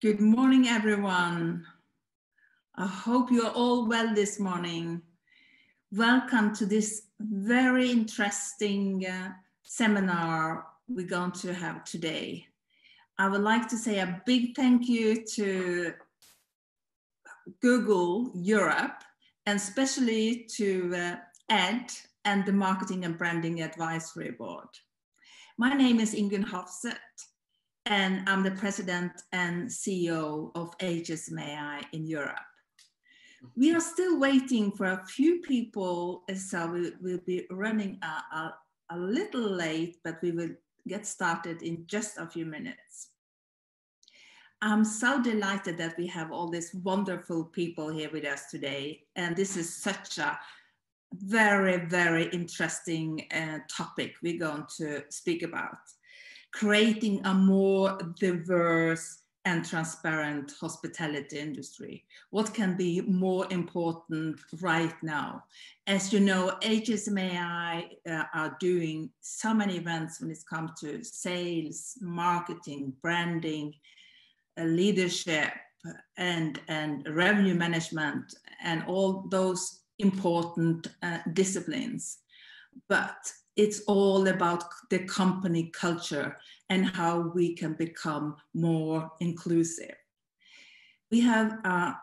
Good morning, everyone. I hope you're all well this morning. Welcome to this very interesting seminar we're going to have today. I would like to say a big thank you to Google Europe, and especially to Ed and the Marketing and Branding Advisory Board. My name is Ingunn Hofseth, and I'm the President and CEO of HSMAI in Europe. We are still waiting for a few people, so we'll be running a little late, but we will get started in just a few minutes. I'm so delighted that we have all these wonderful people here with us today, and this is such a very, very interesting topic we're going to speak about. Creating a more diverse and transparent hospitality industry. What can be more important right now? As you know, HSMAI are doing so many events when it comes to sales, marketing, branding, leadership, and revenue management, and all those important disciplines. But it's all about the company culture and how we can become more inclusive. We have a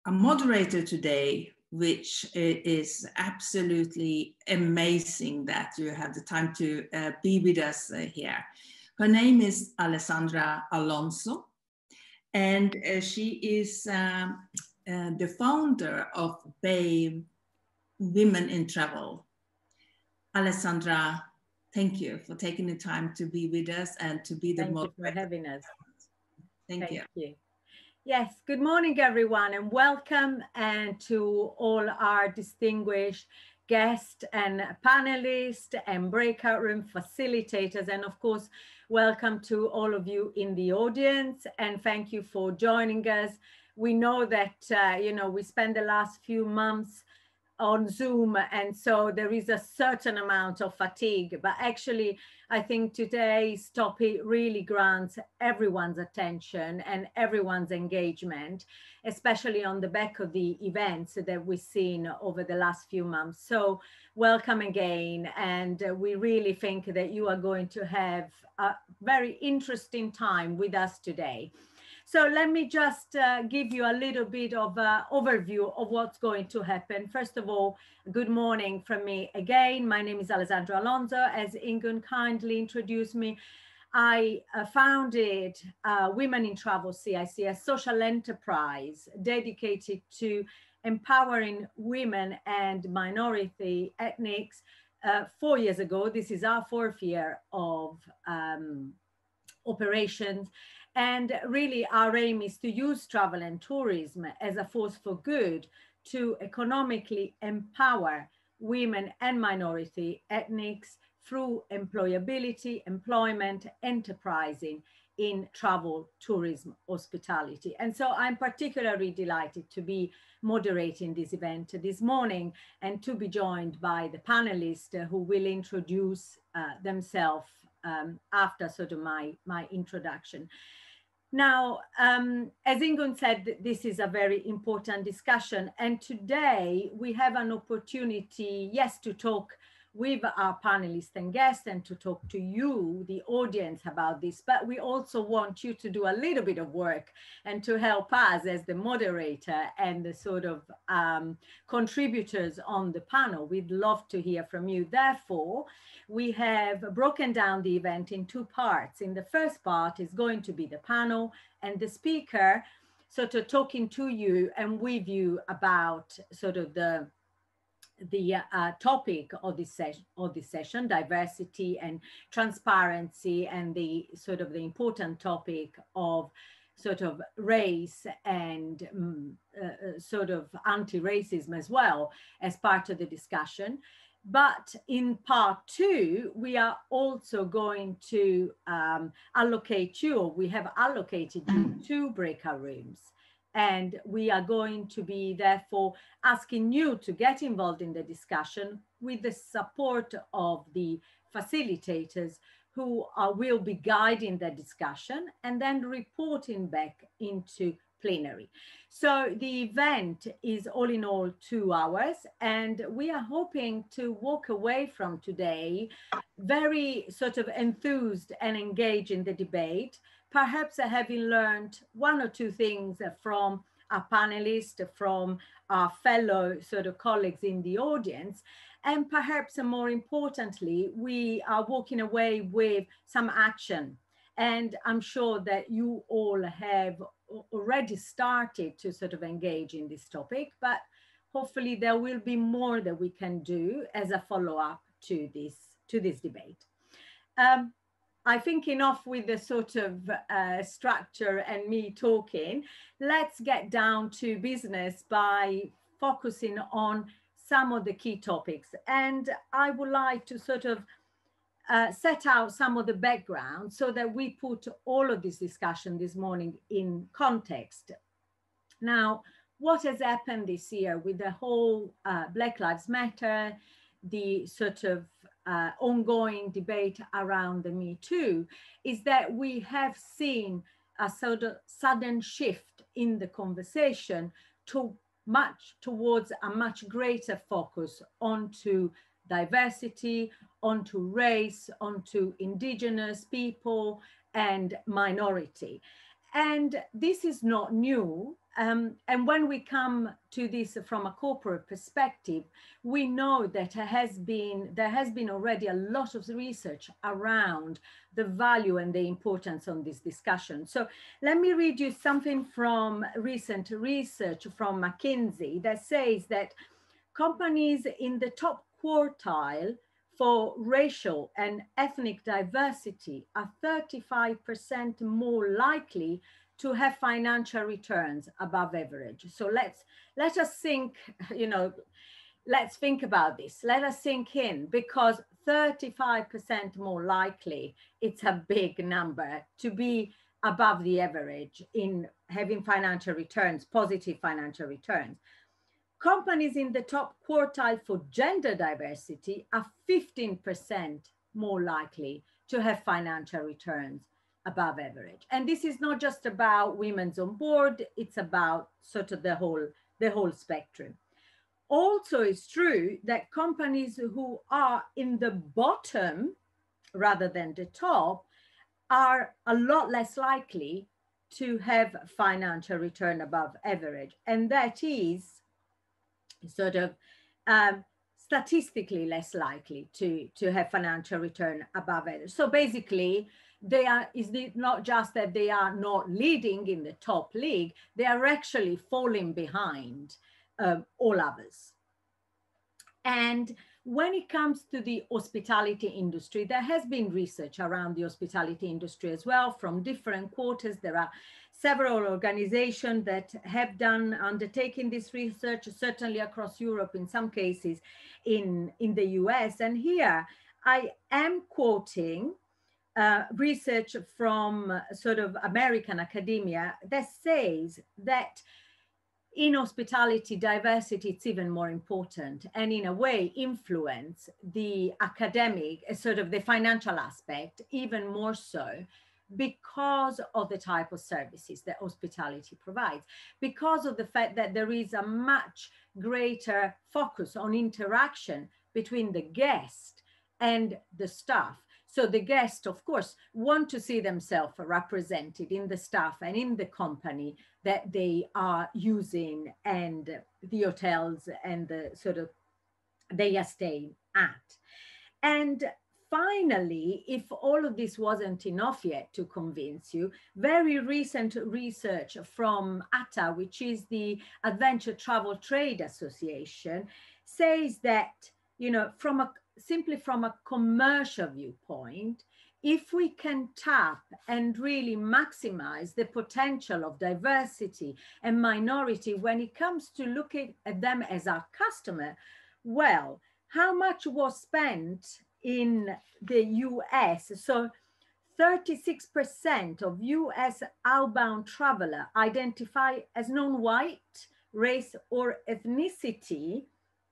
moderator today, which is absolutely amazing that you have the time to be with us here. Her name is Alessandra Alonso, and she is the founder of BAVE Women in Travel. Alessandra, thank you for taking the time to be with us and to be the moderator. Thank you for having us. Thank you. Yes, good morning, everyone, and welcome to all our distinguished guests and panelists and breakout room facilitators. And of course, welcome to all of you in the audience, and thank you for joining us. We know that, we spent the last few months on Zoom, and so there is a certain amount of fatigue, but actually I think today's topic really grants everyone's attention and everyone's engagement, especially on the back of the events that we've seen over the last few months. So welcome again, and we really think that you are going to have a very interesting time with us today. So let me just give you a little bit of an overview of what's going to happen. First of all, good morning from me again. My name is Alessandra Alonso. As Ingunn kindly introduced me, I founded Women in Travel CIC, a social enterprise dedicated to empowering women and minority ethnics 4 years ago. This is our 4th year of operations. And really our aim is to use travel and tourism as a force for good to economically empower women and minority ethnics through employability, employment, enterprising in travel, tourism, hospitality. And so I'm particularly delighted to be moderating this event this morning and to be joined by the panelists who will introduce themselves after sort of my introduction. Now, as Ingunn said, this is a very important discussion, and today we have an opportunity, yes, to talk with our panelists and guests and to talk to you, the audience, about this, but we also want you to do a little bit of work and to help us as the moderator and the sort of contributors on the panel. We'd love to hear from you. Therefore, we have broken down the event in 2 parts. In the first part is going to be the panel and the speaker sort of talking to you and with you about sort of the topic of this session, diversity and transparency, and the sort of the important topic of sort of race and sort of anti-racism as well as part of the discussion. But in part 2, we are also going to allocate you, or we have allocated you 2 breakout rooms. And we are going to be therefore asking you to get involved in the discussion with the support of the facilitators who will be guiding the discussion and then reporting back into plenary. So the event is all in all 2 hours, and we are hoping to walk away from today very sort of enthused and engaged in the debate, perhaps having learned 1 or 2 things from our panelists, from our fellow sort of colleagues in the audience. And perhaps more importantly, we are walking away with some action. And I'm sure that you all have already started to sort of engage in this topic, but hopefully there will be more that we can do as a follow-up to this debate. I think enough with the sort of structure and me talking. Let's get down to business by focusing on some of the key topics. And I would like to sort of set out some of the background so that we put all of this discussion this morning in context. Now, what has happened this year with the whole Black Lives Matter, the sort of ongoing debate around the Me Too, is that we have seen a sort of sudden shift in the conversation towards a much greater focus onto diversity, onto race, onto indigenous people and minority. And this is not new. And when we come to this from a corporate perspective, we know that there has been already a lot of research around the value and the importance on this discussion. So let me read you something from recent research from McKinsey that says that companies in the top quartile for racial and ethnic diversity are 35% more likely to have financial returns above average. So let us think, let's think about this. Let us sink in, because 35% more likely, it's a big number to be above the average in having financial returns, positive financial returns. Companies in the top quartile for gender diversity are 15% more likely to have financial returns above average. And this is not just about women's on board, it's about sort of the whole spectrum. Also, it's true that companies who are in the bottom rather than the top are a lot less likely to have financial return above average. And that is sort of statistically less likely to have financial return above average. So basically, it's not just that they are not leading in the top league, they are actually falling behind all others. And when it comes to the hospitality industry, there has been research around the hospitality industry as well from different quarters. There are several organizations that have undertaken this research, certainly across Europe, in some cases in the US. And here I am quoting research from sort of American academia that says that in hospitality, diversity, it's even more important, and in a way influence the academic, sort of the financial aspect, even more so, because of the type of services that hospitality provides, because of the fact that there is a much greater focus on interaction between the guest and the staff. So the guests, of course, want to see themselves represented in the staff and in the company that they are using, and the hotels and the sort of they are staying at. And finally, if all of this wasn't enough yet to convince you, very recent research from ATA, which is the Adventure Travel Trade Association, says that, simply from a commercial viewpoint, if we can tap and really maximize the potential of diversity and minority when it comes to looking at them as our customer, well, how much was spent in the US? So 36% of US outbound traveler identify as non-white, race or ethnicity,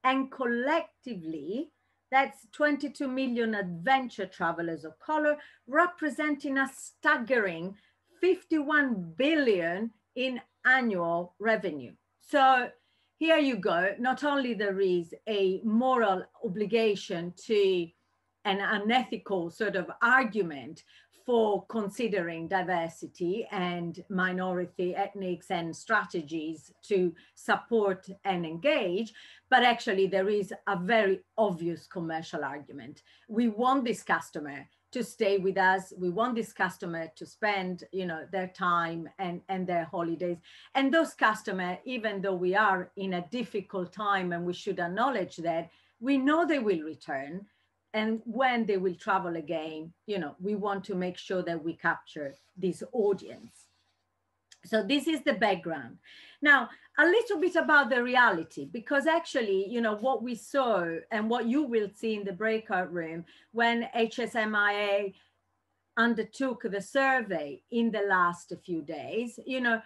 and collectively That's 22 million adventure travelers of color, representing a staggering 51 billion in annual revenue. So here you go. Not only there is a moral obligation to an unethical sort of argument for considering diversity and minority ethnics and strategies to support and engage, but actually there is a very obvious commercial argument. We want this customer to stay with us. We want this customer to spend, you know, their time and their holidays. And those customers, even though we are in a difficult time and we should acknowledge that, we know they will return. And when they will travel again, you know, we want to make sure that we capture this audience. So this is the background. Now, a little bit about the reality, because actually, you know, what we saw and what you will see in the breakout room when HSMAI undertook the survey in the last few days, you know,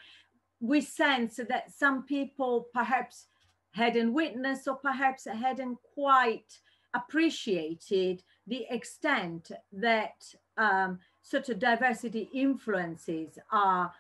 we sense that some people perhaps hadn't witnessed or perhaps hadn't quite appreciated the extent that sort of diversity influences our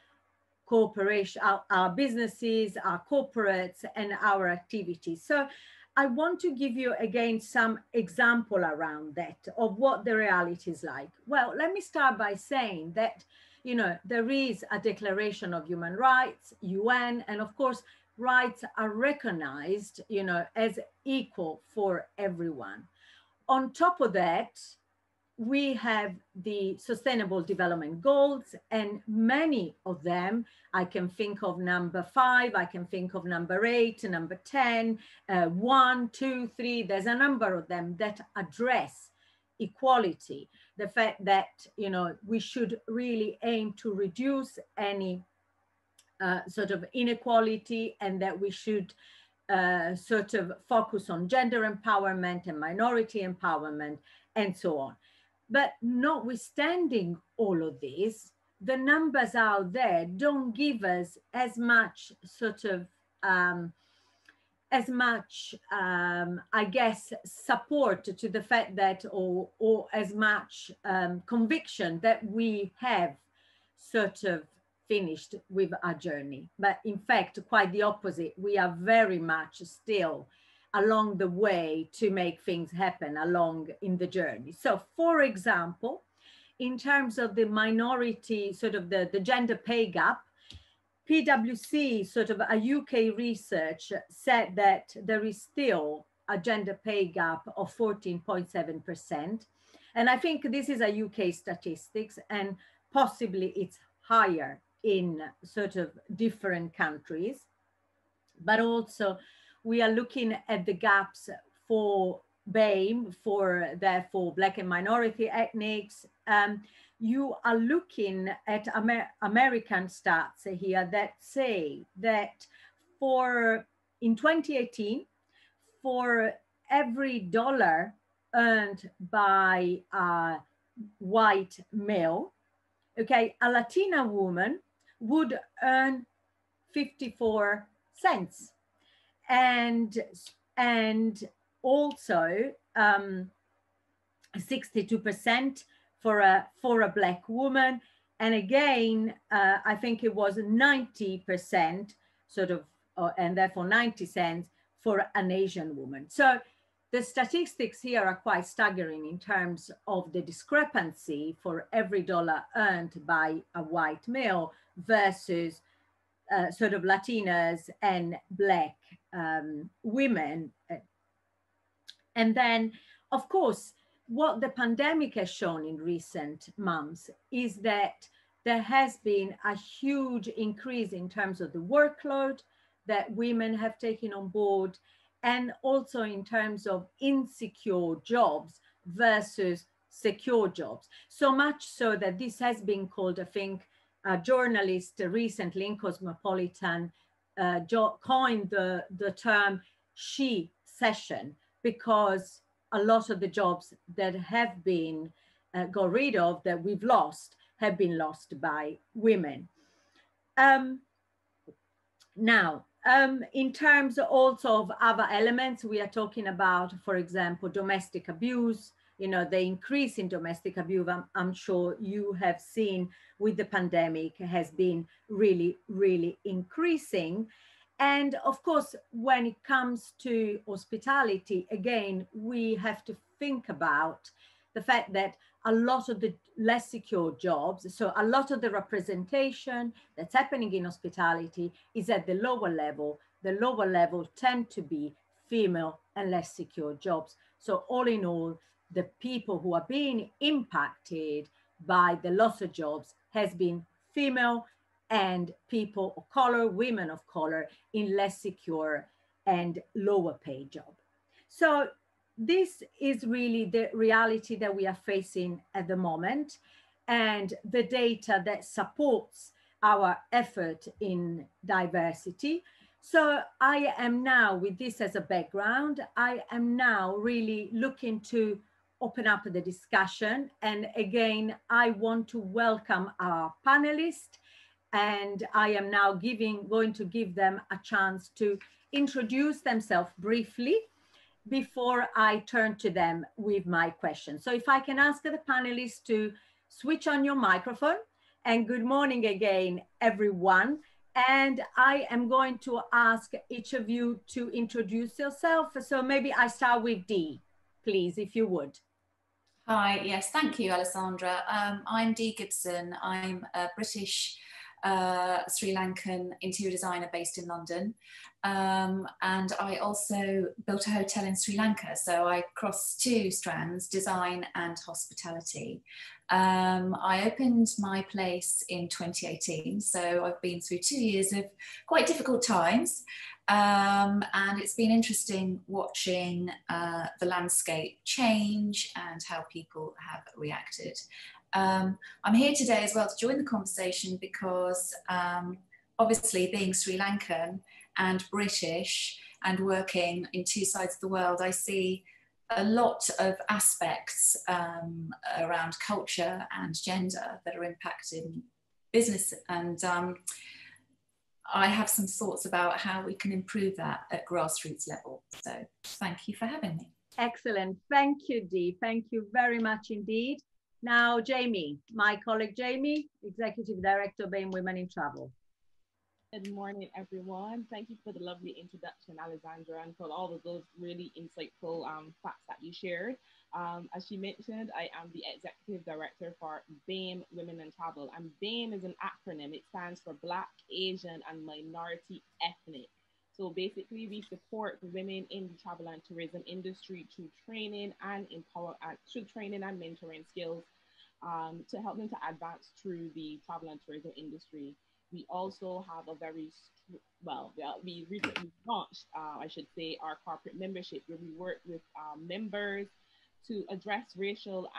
cooperation, our businesses, our corporates, and our activities. So I want to give you again some example around that of what the reality is like. Well, let me start by saying that, you know, there is a Declaration of Human Rights, UN, and of course, rights are recognized, you know, as equal for everyone. On top of that, we have the Sustainable Development Goals, and many of them, I can think of number 5, I can think of number 8, number 10, 1, 2, 3, there's a number of them that address equality, the fact that, you know, we should really aim to reduce any sort of inequality, and that we should sort of focus on gender empowerment and minority empowerment and so on. But notwithstanding all of this, the numbers out there don't give us as much sort of, I guess, support to the fact that, or as much conviction that we have sort of finished with our journey. But in fact, quite the opposite. We are very much still along the way to make things happen along in the journey. So for example, in terms of the minority, sort of the gender pay gap, PwC, sort of a UK research, said that there is still a gender pay gap of 14.7%. And I think this is a UK statistics, and possibly it's higher in sort of different countries. But also we are looking at the gaps for BAME, for therefore Black and minority ethnics. You are looking at American stats here that say that in 2018, for every dollar earned by a white male, okay, a Latina woman would earn 54 cents. And also 62% for a Black woman. And again, I think it was 90% sort of, and therefore 90 cents for an Asian woman. So the statistics here are quite staggering in terms of the discrepancy for every dollar earned by a white male versus sort of Latinas and Black women. And then, of course, what the pandemic has shown in recent months is that there has been a huge increase in terms of the workload that women have taken on board, and also in terms of insecure jobs versus secure jobs. So much so that this has been called, I think, a journalist recently in Cosmopolitan coined the term she session, because a lot of the jobs that have been got rid of, that we've lost, have been lost by women. Now, In terms also of other elements, we are talking about, for example, domestic abuse. You know, the increase in domestic abuse, I'm sure you have seen with the pandemic, has been really, really increasing. And of course, when it comes to hospitality, again, we have to think about the fact that a lot of the less secure jobs, so a lot of the representation that's happening in hospitality is at the lower level. The lower level tend to be female and less secure jobs. So all in all, the people who are being impacted by the loss of jobs has been female and people of color, women of color in less secure and lower paid job. So this is really the reality that we are facing at the moment, and the data that supports our effort in diversity. So I am now, with this as a background, I am now really looking to open up the discussion. And again, I want to welcome our panelists, and I am now going to give them a chance to introduce themselves briefly before I turn to them with my questions. So if I can ask the panelists to switch on your microphone, and good morning again, everyone. And I am going to ask each of you to introduce yourself. So maybe I start with Dee, please, if you would. Hi, yes, thank you, Alessandra. I'm Dee Gibson. I'm a British Sri Lankan interior designer based in London. And I also built a hotel in Sri Lanka. So I cross two strands, design and hospitality. I opened my place in 2018. So I've been through 2 years of quite difficult times. And it's been interesting watching the landscape change and how people have reacted. I'm here today as well to join the conversation because obviously being Sri Lankan and British and working in two sides of the world, I see a lot of aspects around culture and gender that are impacting business, and I have some thoughts about how we can improve that at grassroots level. So thank you for having me. Excellent. Thank you, Dee. Thank you very much indeed. Now, Jamie, my colleague Jamie, Executive Director, BAME Women in Travel. Good morning, everyone. Thank you for the lovely introduction, Alessandra, and for all of those really insightful facts that you shared. As she mentioned, I am the Executive Director for BAME Women in Travel, and BAME is an acronym. It stands for Black, Asian, and Minority Ethnic. So basically, we support women in the travel and tourism industry through training and mentoring skills to help them to advance through the travel and tourism industry. We also have a very, we recently launched, I should say, our corporate membership, where we work with members to address racial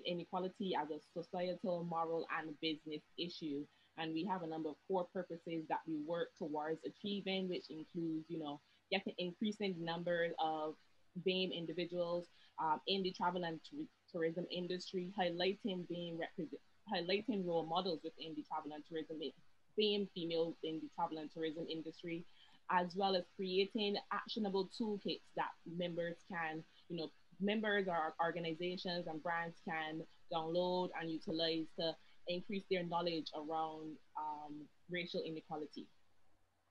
inequality as a societal, moral, and business issue. And we have a number of core purposes that we work towards achieving, which includes, increasing the numbers of BAME individuals in the travel and tourism industry, highlighting role models within the travel and tourism, BAME females in the travel and tourism industry, as well as creating actionable toolkits that members or organizations and brands can download and utilize to increase their knowledge around racial inequality.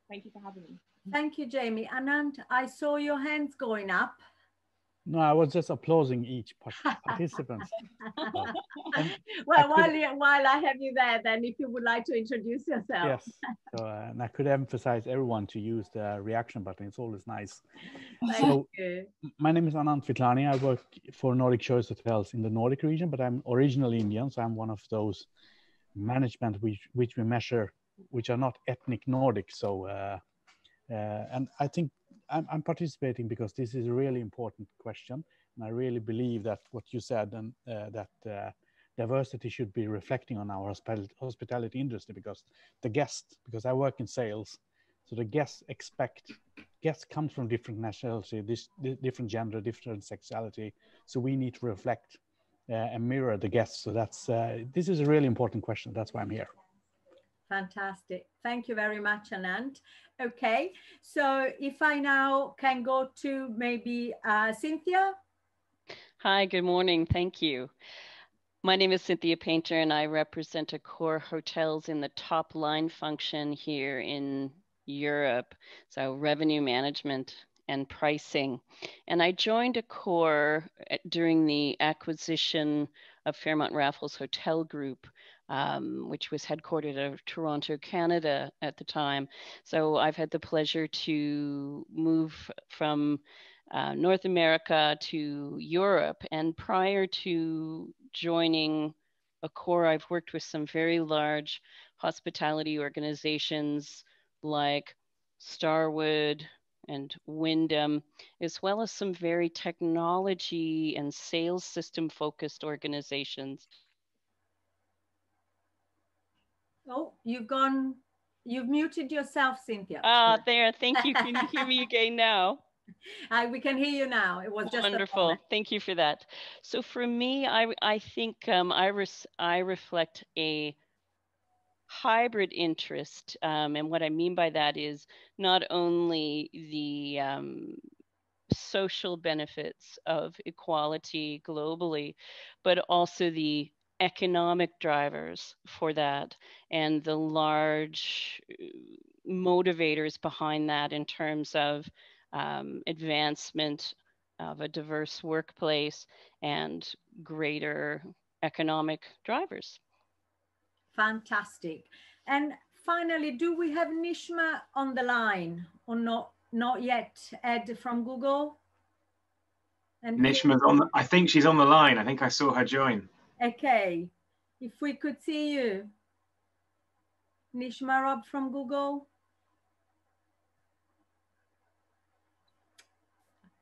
Thank you for having me. Thank you, Jamie. Anand, I saw your hands going up. No, I was just applauding each participant. Well, while I have you there, then if you would like to introduce yourself. Yes, so, and I could emphasize everyone to use the reaction button. It's always nice. Thank you. My name is Anand Vitlani. I work for Nordic Choice Hotels in the Nordic region, but I'm originally Indian, so I'm one of those management which we measure, which are not ethnic Nordic. So, and I think I'm participating because this is a really important question. And I really believe that what you said, and that diversity should be reflecting on our hospitality industry, because because I work in sales, so the guests come from different nationality, different gender, different sexuality. So we need to reflect and mirror the guests. So this is a really important question. That's why I'm here. Fantastic. Thank you very much, Anand. Okay, so if I now can go to maybe Cynthia. Hi, good morning. Thank you. My name is Cynthia Painter, and I represent Accor Hotels in the top line function here in Europe, so revenue management and pricing. And I joined Accor during the acquisition of Fairmont Raffles Hotel Group, which was headquartered out of Toronto, Canada at the time. So I've had the pleasure to move from North America to Europe. And prior to joining Accor, I've worked with some very large hospitality organizations like Starwood and Wyndham, as well as some very technology and sales system focused organizations. Oh, you've muted yourself, Cynthia. There, thank you. Can you hear me again now? We can hear you now. It was just wonderful. Thank you for that. So for me, I think I reflect a hybrid interest, and what I mean by that is not only the social benefits of equality globally, but also the economic drivers for that and the large motivators behind that in terms of advancement of a diverse workplace and greater economic drivers. Fantastic. And finally, do we have Nishma on the line or not? Not yet. Ed from Google. And Nishma's on. I think she's on the line. I think I saw her join. Okay. If we could see you, Nishma Rob from Google.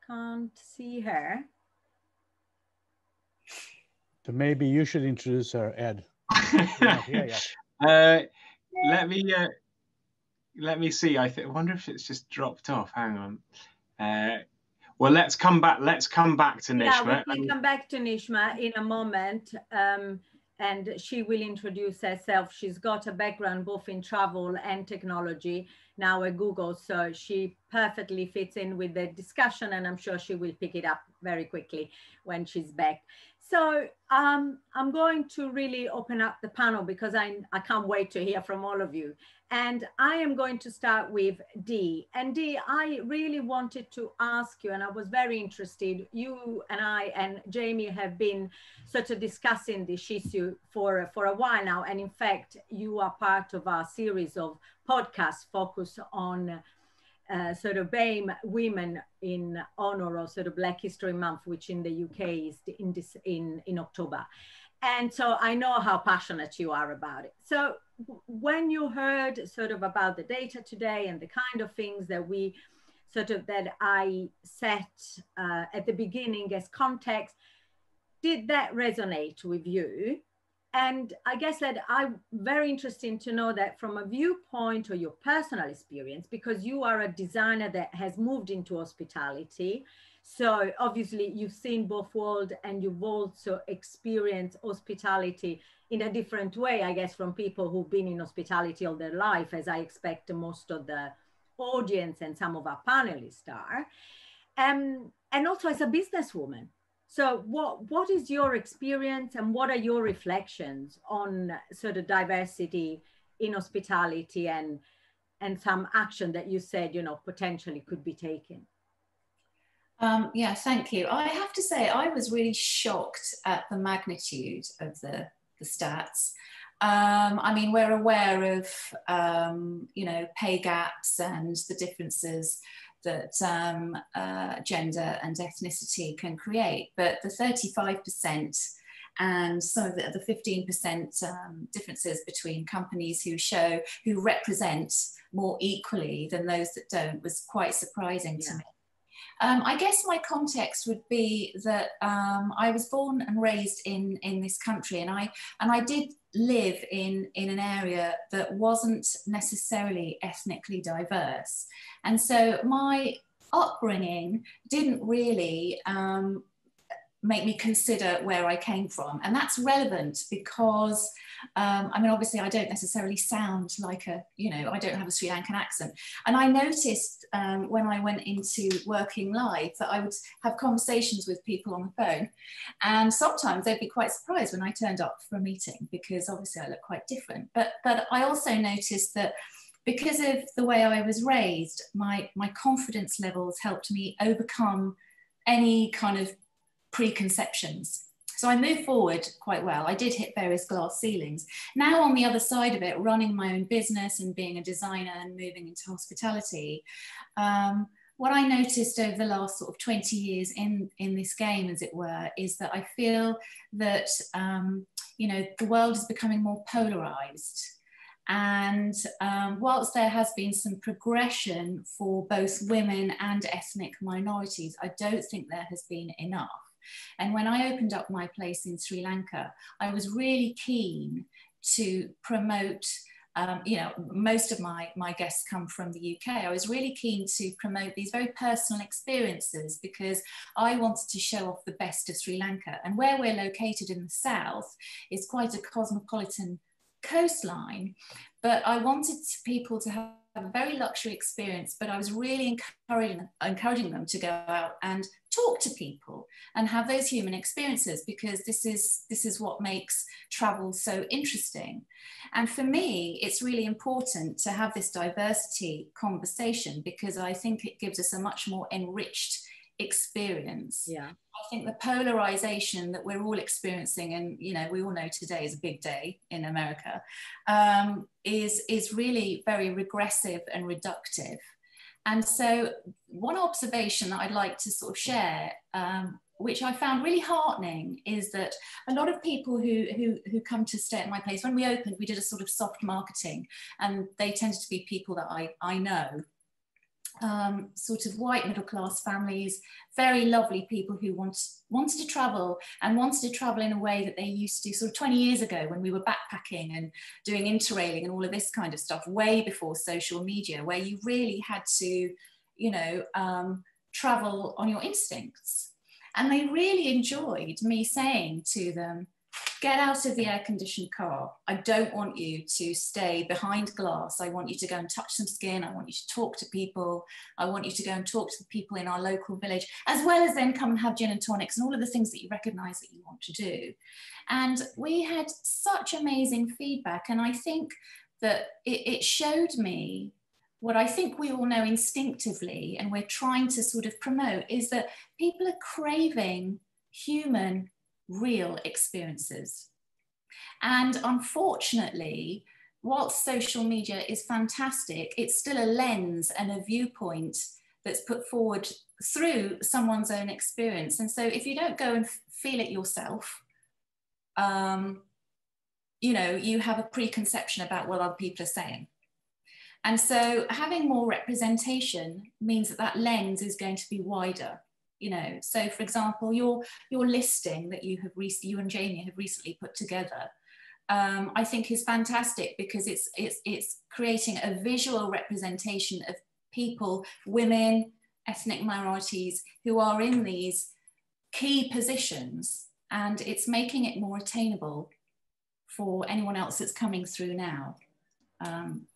Can't see her. So maybe you should introduce her, Ed. Let me see. I wonder if it's just dropped off. Hang on. Well, let's come back. Let's come back to Nishma. Yeah, we can come back to Nishma in a moment, and she will introduce herself. She's got a background both in travel and technology, now at Google, so she perfectly fits in with the discussion, and I'm sure she will pick it up very quickly when she's back. So I'm going to really open up the panel because I can't wait to hear from all of you. And I am going to start with Dee. And Dee, I really wanted to ask you, and I was very interested, you and I and Jamie have been sort of discussing this issue for a while now. And in fact, you are part of our series of podcasts focused on sort of BAME women in honor of sort of Black History Month, which in the UK is in October. And so I know how passionate you are about it. So when you heard sort of about the data today and the kind of things that that I set at the beginning as context, did that resonate with you? And I guess that I'm very interested to know that from a viewpoint or your personal experience, because you are a designer that has moved into hospitality. So obviously you've seen both worlds and you've also experienced hospitality in a different way, I guess, from people who've been in hospitality all their life, as I expect most of the audience and some of our panelists are. And also as a businesswoman. So what is your experience and what are your reflections on sort of diversity in hospitality and some action that you said, you know, potentially could be taken? Yeah, thank you. I have to say, I was really shocked at the magnitude of the stats. I mean, we're aware of, you know, pay gaps and the differences that gender and ethnicity can create, but the 35% and some of the 15% differences between companies who represent more equally than those that don't was quite surprising to me. I guess my context would be that I was born and raised in this country, and I did live in an area that wasn't necessarily ethnically diverse, and so my upbringing didn't really make me consider where I came from. And that's relevant because, I mean, obviously I don't necessarily sound like a, you know, I don't have a Sri Lankan accent. And I noticed when I went into working life that I would have conversations with people on the phone. And sometimes they'd be quite surprised when I turned up for a meeting because obviously I look quite different. But I also noticed that because of the way I was raised, my confidence levels helped me overcome any kind of preconceptions. So I moved forward quite well. I did hit various glass ceilings. Now on the other side of it, running my own business and being a designer and moving into hospitality, what I noticed over the last sort of 20 years in this game, as it were, is that I feel that, you know, the world is becoming more polarized. And whilst there has been some progression for both women and ethnic minorities, I don't think there has been enough. And when I opened up my place in Sri Lanka, I was really keen to promote, you know, most of my guests come from the UK. I was really keen to promote these very personal experiences because I wanted to show off the best of Sri Lanka. And where we're located in the south is quite a cosmopolitan coastline, but I wanted people to have a very luxury experience, but I was really encouraging them to go out and talk to people and have those human experiences, because this is what makes travel so interesting. And for me, it's really important to have this diversity conversation because I think it gives us a much more enriched experience. Yeah. I think the polarization that we're all experiencing, and you know, we all know today is a big day in America, is really very regressive and reductive. And so one observation that I'd like to sort of share, which I found really heartening, is that a lot of people who come to stay at my place, when we opened, we did a sort of soft marketing, and they tended to be people that I know. Sort of white middle-class families, very lovely people who wanted to travel, and wanted to travel in a way that they used to sort of 20 years ago when we were backpacking and doing interrailing and all of this kind of stuff, way before social media, where you really had to, you know, travel on your instincts. And they really enjoyed me saying to them, get out of the air-conditioned car. I don't want you to stay behind glass. I want you to go and touch some skin. I want you to talk to people. I want you to go and talk to the people in our local village, as well as then come and have gin and tonics and all of the things that you recognize that you want to do. And we had such amazing feedback. And I think that it showed me what I think we all know instinctively, and we're trying to sort of promote, is that people are craving human, real experiences. And unfortunately, whilst social media is fantastic, it's still a lens and a viewpoint that's put forward through someone's own experience. And so if you don't go and feel it yourself, you know, you have a preconception about what other people are saying. And so having more representation means that that lens is going to be wider. You know, so for example, your listing that you and Jamie have recently put together, I think is fantastic, because it's creating a visual representation of people, women, ethnic minorities, who are in these key positions, and it's making it more attainable for anyone else that's coming through now,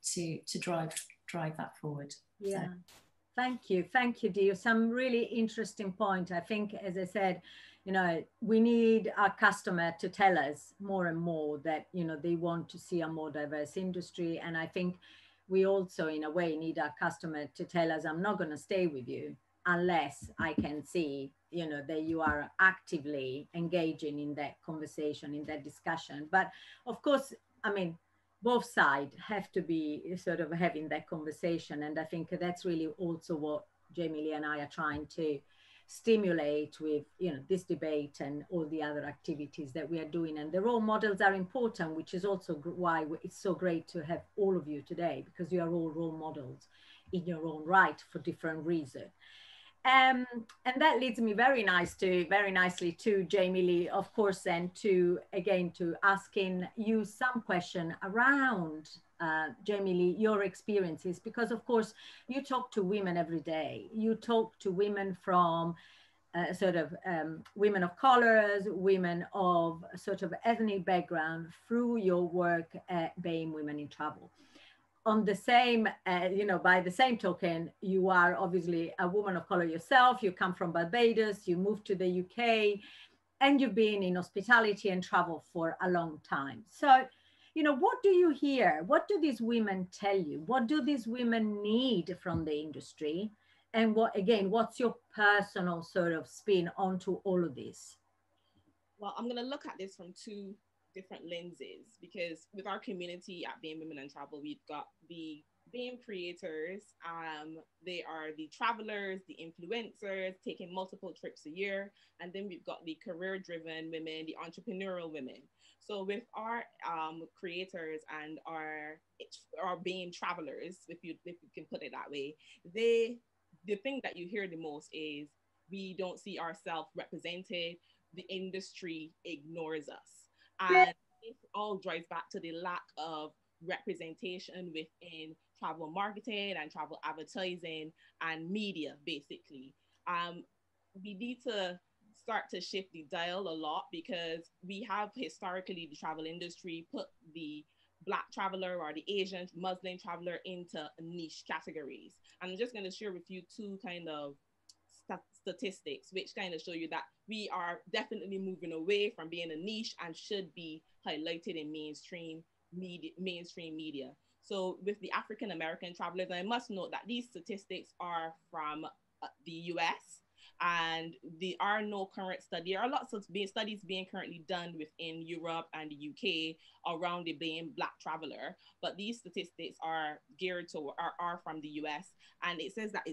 to drive that forward. Yeah. So. Thank you, Dio. Some really interesting point. I think, as I said, you know, we need our customer to tell us more and more that, you know, they want to see a more diverse industry. And I think we also, in a way, need our customer to tell us, I'm not going to stay with you unless I can see, you know, that you are actively engaging in that conversation, in that discussion. But of course, I mean, both sides have to be sort of having that conversation. And I think that's really also what Jamie Lee and I are trying to stimulate with, you know, this debate and all the other activities that we are doing. And the role models are important, which is also why it's so great to have all of you today, because you are all role models in your own right for different reasons. And that leads me very nicely to Jamie Lee, of course, and to asking you some question around Jamie Lee, your experiences, because of course you talk to women every day. You talk to women from women of colors, women of sort of ethnic background through your work at BAME Women in Travel. On the same, by the same token, you are obviously a woman of color yourself. You come from Barbados, you moved to the UK, and you've been in hospitality and travel for a long time. So, what do you hear? What do these women tell you? What do these women need from the industry? And what's your personal sort of spin onto all of this? Well, I'm going to look at this from two different lenses, because with our community at BAME Women in Travel, we've got the BAME creators. They are the travelers, the influencers, taking multiple trips a year. And then we've got the career-driven women, the entrepreneurial women. So with our creators and our BAME travelers, if you can put it that way, the thing that you hear the most is we don't see ourselves represented. The industry ignores us. And it all drives back to the lack of representation within travel marketing and travel advertising and media, basically. We need to start to shift the dial a lot, because we have historically, the travel industry put the Black traveler or the Asian Muslim traveler into niche categories. And I'm just going to share with you two kind of statistics which kind of show you that we are definitely moving away from being a niche and should be highlighted in mainstream media. So with the African American travelers, I must note that these statistics are from the US, and there are no current study. There are lots of studies being currently done within Europe and the UK around the BAME Black traveler, but these statistics are geared to are from the US, and it says that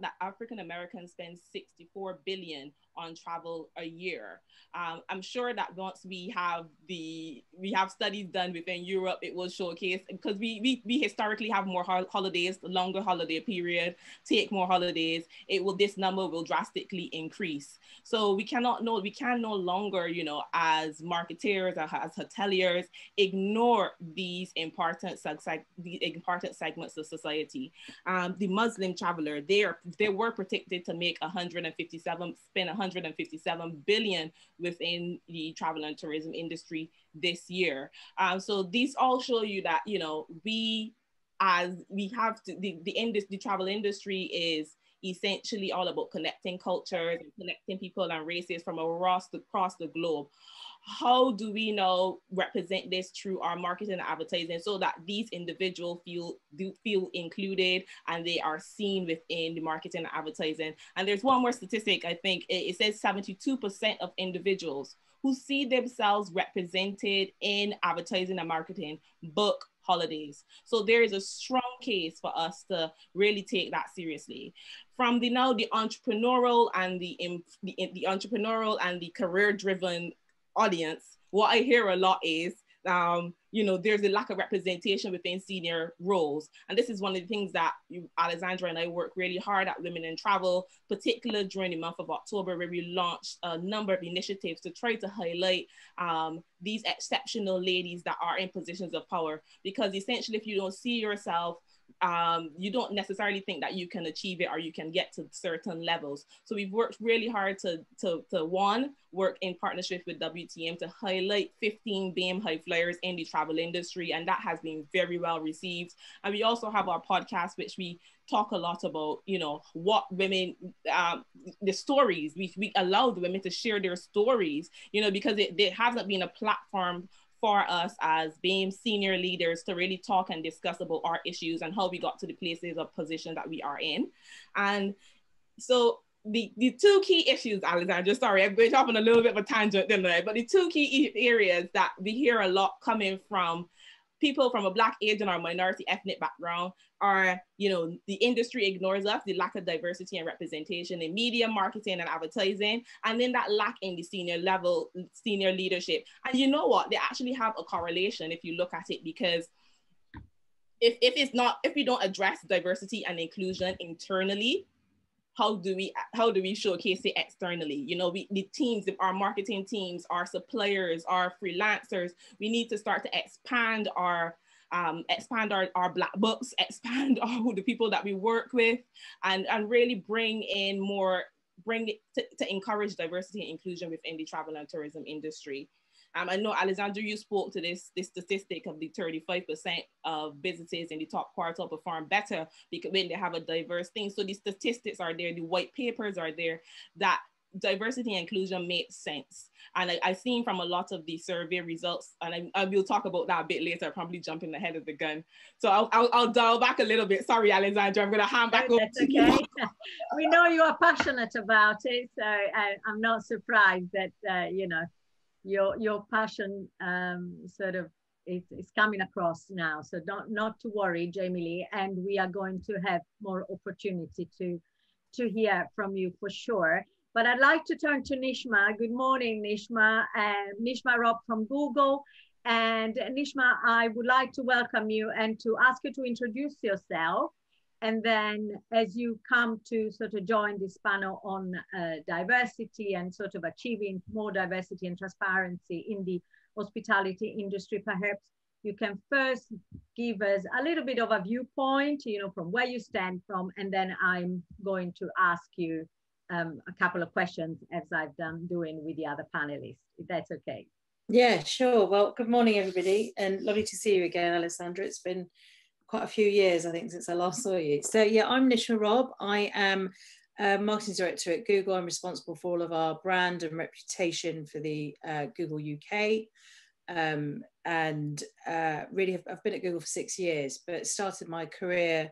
that African Americans spend 64 billion on travel a year. I'm sure that once we have studies done within Europe, it will showcase, because we historically have more holidays, longer holiday period, take more holidays. This number will drastically increase. So we can no longer, as marketeers, as hoteliers, ignore these important segments of society. The Muslim traveler, they were predicted to make spend 157 billion within the travel and tourism industry this year. So these all show you that, the travel industry is essentially all about connecting cultures and connecting people and races from across the globe. How do we now represent this through our marketing and advertising so that these individuals feel included and they are seen within the marketing and advertising? And there's one more statistic, I think it says 72% of individuals who see themselves represented in advertising and marketing book holidays. So there is a strong case for us to really take that seriously. From the entrepreneurial and the entrepreneurial and the career-driven audience, what I hear a lot is, there's a lack of representation within senior roles. And this is one of the things that Alessandra and I work really hard at Women in Travel, particularly during the month of October, where we launched a number of initiatives to try to highlight these exceptional ladies that are in positions of power. Because essentially, if you don't see yourself, you don't necessarily think that you can achieve it or you can get to certain levels. So we've worked really hard to work in partnership with WTM to highlight 15 BAME high flyers in the travel industry, and that has been very well received. And we also have our podcast, which we talk a lot about, what women, the stories. We allow the women to share their stories, because there hasn't been a platform for us as BAME senior leaders to really talk and discuss about our issues and how we got to the places of position that we are in. And so the two key issues, Alessandra, sorry, I'm going off on a little bit of a tangent, didn't I? But the two key areas that we hear a lot coming from people from a Black, Asian, or minority ethnic background are, the industry ignores us, the lack of diversity and representation in media, marketing, and advertising, and then that lack in the senior leadership. And you know what? They actually have a correlation if you look at it, because if we don't address diversity and inclusion internally, how do we showcase it externally? The teams, our marketing teams, our suppliers, our freelancers, we need to start to expand our Black books, expand the people that we work with, and really bring in more bring it to encourage diversity and inclusion within the travel and tourism industry. I know, Alessandra, you spoke to this statistic of the 35% of businesses in the top quartile perform better because when they have a diverse thing. So the statistics are there, the white papers are there, that diversity and inclusion makes sense. And I've seen from a lot of the survey results, and I will talk about that a bit later, probably jumping ahead of the gun. So I'll dial back a little bit. Sorry, Alessandra, I'm going to hand back over to you. We know you are passionate about it, so I'm not surprised that, you know, your passion sort of is coming across now. So not to worry, Jamie Lee, and we are going to have more opportunity to hear from you for sure. But I'd like to turn to Nishma. Good morning, Nishma. Nishma Robb from Google. And Nishma, I would like to welcome you and to ask you to introduce yourself. And then as you come to sort of join this panel on diversity and sort of achieving more diversity and transparency in the hospitality industry, perhaps you can first give us a little bit of a viewpoint, you know, from where you stand from, and then I'm going to ask you a couple of questions as I've done doing with the other panelists, if that's okay. Yeah, sure. Well, good morning, everybody, and lovely to see you again, Alessandra. It's been quite a few years, I think, since I last saw you. So yeah, I'm Nishma Robb. I am a marketing director at Google. I'm responsible for all of our brand and reputation for the Google UK. Really, I've been at Google for 6 years, but started my career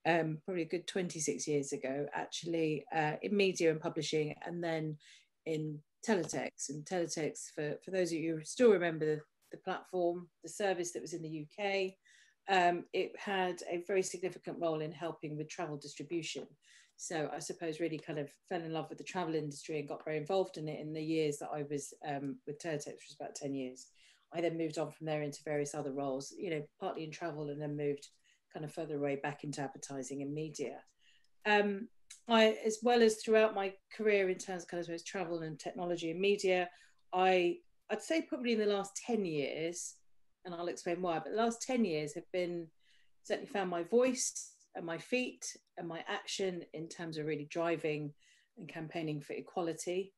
probably a good 26 years ago, actually, in media and publishing, and then in teletext. And teletext, for those of you who still remember the platform, the service that was in the UK, it had a very significant role in helping with travel distribution. So I suppose really kind of fell in love with the travel industry and got very involved in it in the years that I was with teletext, which was about 10 years. I then moved on from there into various other roles, you know, partly in travel, and then moved kind of further away back into advertising and media. I, as well as throughout my career in terms of kind of travel and technology and media, I'd say probably in the last 10 years, and I'll explain why, but the last 10 years have been, certainly found my voice and my feet and my action in terms of really driving and campaigning for equality.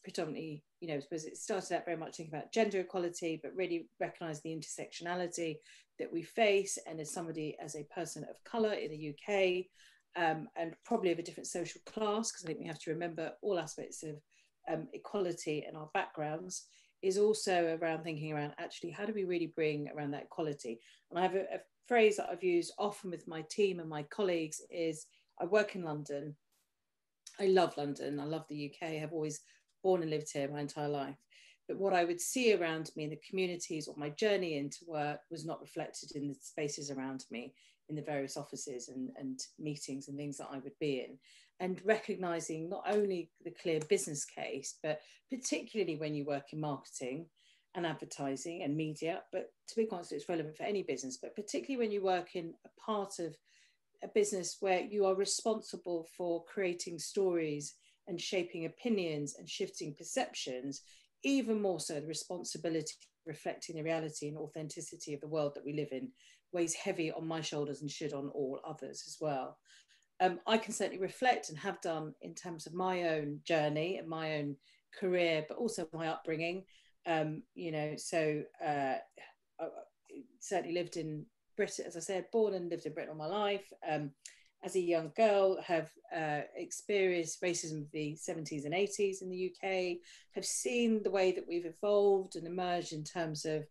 Predominantly, you know, I suppose it started out very much thinking about gender equality, but really recognize the intersectionality that we face. And as somebody, as a person of colour in the UK, and probably of a different social class, because I think we have to remember all aspects of equality and our backgrounds, is also around thinking around actually how do we really bring around that equality. And I have a phrase that I've used often with my team and my colleagues is, I work in London. I love London. I love the UK. I've always born and lived here my entire life. But what I would see around me in the communities or my journey into work was not reflected in the spaces around me, in the various offices and meetings and things that I would be in. And recognizing not only the clear business case, but particularly when you work in marketing and advertising and media, but to be honest, it's relevant for any business, but particularly when you work in a part of a business where you are responsible for creating stories and shaping opinions and shifting perceptions, even more so the responsibility reflecting the reality and authenticity of the world that we live in weighs heavy on my shoulders and should on all others as well. I can certainly reflect and have done in terms of my own journey and my own career, but also my upbringing. You know, so I certainly lived in Britain, as I said, born and lived in Britain all my life. As a young girl, have experienced racism of the 70s and 80s in the UK, have seen the way that we've evolved and emerged in terms of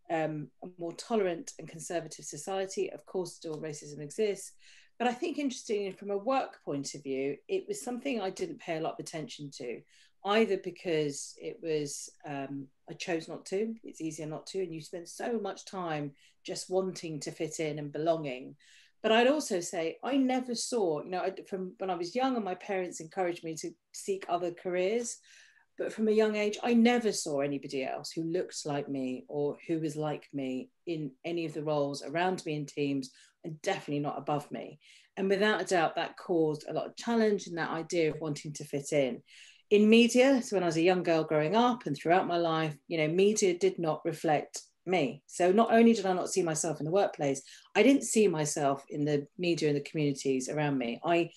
a more tolerant and conservative society. Of course, still racism exists. But I think interestingly, from a work point of view, it was something I didn't pay a lot of attention to, either because it was, I chose not to, it's easier not to, and you spend so much time just wanting to fit in and belonging. But I'd also say I never saw, you know, from when I was young and my parents encouraged me to seek other careers, but from a young age, I never saw anybody else who looked like me or who was like me in any of the roles around me in teams, and definitely not above me. And without a doubt, that caused a lot of challenge and that idea of wanting to fit in. In media, so when I was a young girl growing up and throughout my life, you know, media did not reflect me. So not only did I not see myself in the workplace, I didn't see myself in the media and the communities around me. I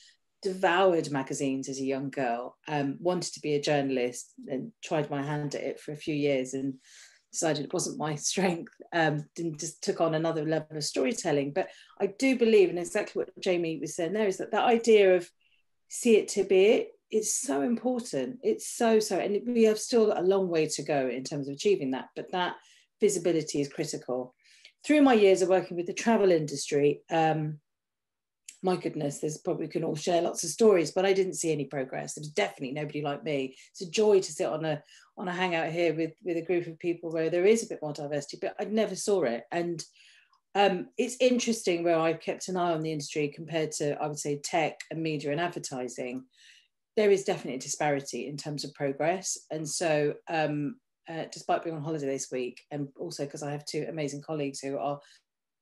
devoured magazines as a young girl, wanted to be a journalist and tried my hand at it for a few years and decided it wasn't my strength, just took on another level of storytelling. But I do believe, and exactly what Jamie was saying there, is that idea of see it to be it is so important. It's so, and we have still a long way to go in terms of achieving that, but that visibility is critical. Through my years of working with the travel industry, my goodness, there's probably, we can all share lots of stories, but I didn't see any progress. There was definitely nobody like me. It's a joy to sit on a hangout here with a group of people where there is a bit more diversity, but I never saw it. And it's interesting where I've kept an eye on the industry compared to, I would say, tech and media and advertising. There is definitely a disparity in terms of progress. And so despite being on holiday this week, and also because I have two amazing colleagues who are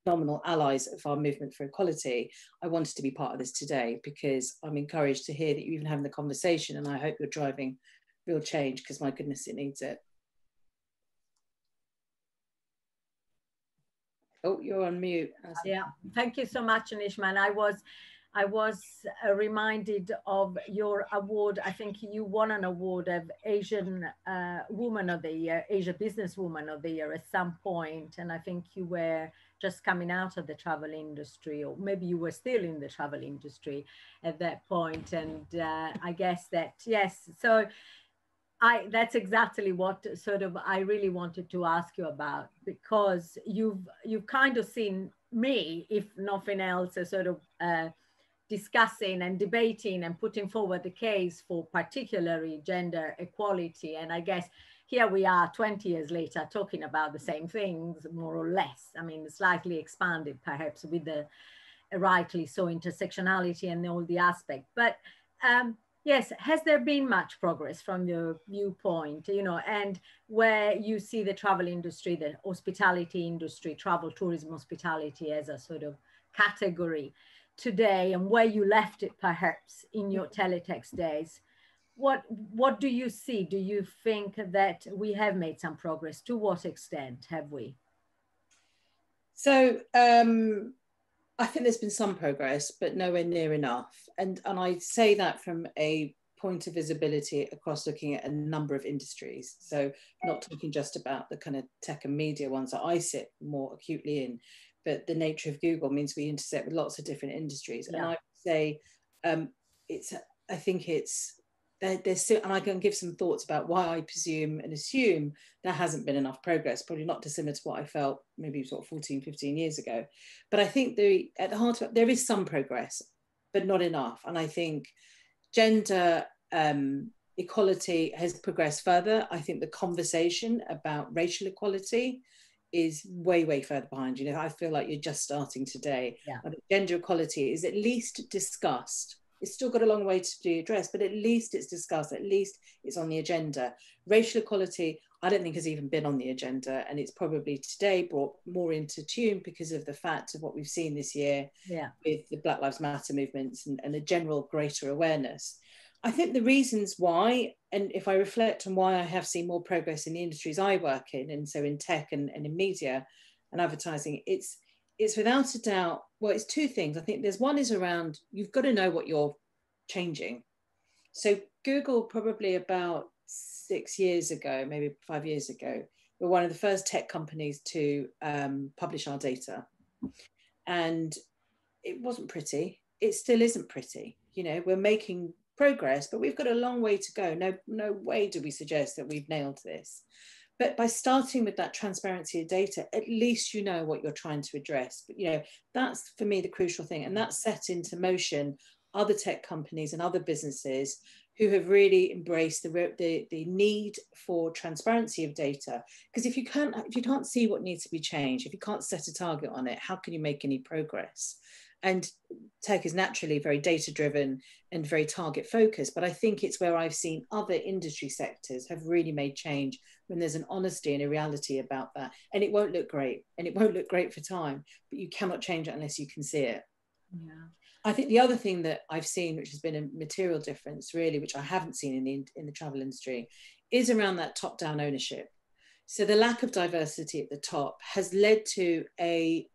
phenomenal allies of our movement for equality, I wanted to be part of this today because I'm encouraged to hear that you're even having the conversation, and I hope you're driving real change because, my goodness, it needs it. Oh, you're on mute. Yeah, thank you so much, Anishma. And I was reminded of your award. I think you won an award of Asian Woman of the Year, Asia Business Woman of the Year at some point. And I think you were just coming out of the travel industry, or maybe you were still in the travel industry at that point. And I guess that, yes, so that's exactly what sort of I really wanted to ask you about, because you've kind of seen me, if nothing else, as sort of discussing and debating and putting forward the case for particularly gender equality. And I guess here we are 20 years later talking about the same things, more or less. I mean, slightly expanded perhaps with the rightly so intersectionality and all the aspects. But yes, has there been much progress from your viewpoint, you know, and where you see the travel industry, the hospitality industry, travel, tourism, hospitality as a sort of category today, and where you left it perhaps in your teletext days? What do you see? Do you think that we have made some progress? To what extent have we? So I think there's been some progress, but nowhere near enough. And I say that from a point of visibility across looking at a number of industries. So not talking just about the kind of tech and media ones that I sit more acutely in, but the nature of Google means we intersect with lots of different industries. Yeah. And I would say I think there's still, and I can give some thoughts about why I presume and assume there hasn't been enough progress, probably not dissimilar to what I felt maybe sort of 14, 15 years ago. But I think at the heart of it, there is some progress, but not enough. And I think gender equality has progressed further. I think the conversation about racial equality is way, way further behind. You know, I feel like you're just starting today. Yeah. I think gender equality is at least discussed. It's still got a long way to be addressed, but at least it's discussed, at least it's on the agenda. Racial equality, I don't think has even been on the agenda, and it's probably today brought more into tune because of the fact of what we've seen this year with the Black Lives Matter movements and a general greater awareness. I think the reasons why, and if I reflect on why I have seen more progress in the industries I work in, and so in tech and in media and advertising, it's without a doubt, well, it's two things. I think there's one is around, you've got to know what you're changing. So Google, probably about 6 years ago, maybe 5 years ago, were one of the first tech companies to publish our data. And it wasn't pretty. It still isn't pretty. You know, we're making progress, but we've got a long way to go. No way do we suggest that we've nailed this. But by starting with that transparency of data, at least you know what you're trying to address. But, you know, that's for me the crucial thing. And that set into motion other tech companies and other businesses who have really embraced the need for transparency of data. Because if you can't see what needs to be changed, if you can't set a target on it, how can you make any progress? And tech is naturally very data-driven and very target-focused, but I think it's where I've seen other industry sectors have really made change when there's an honesty and a reality about that. And it won't look great, and it won't look great for time, but you cannot change it unless you can see it. Yeah. I think the other thing that I've seen, which has been a material difference really, which I haven't seen in the travel industry, is around that top-down ownership. So the lack of diversity at the top has led to a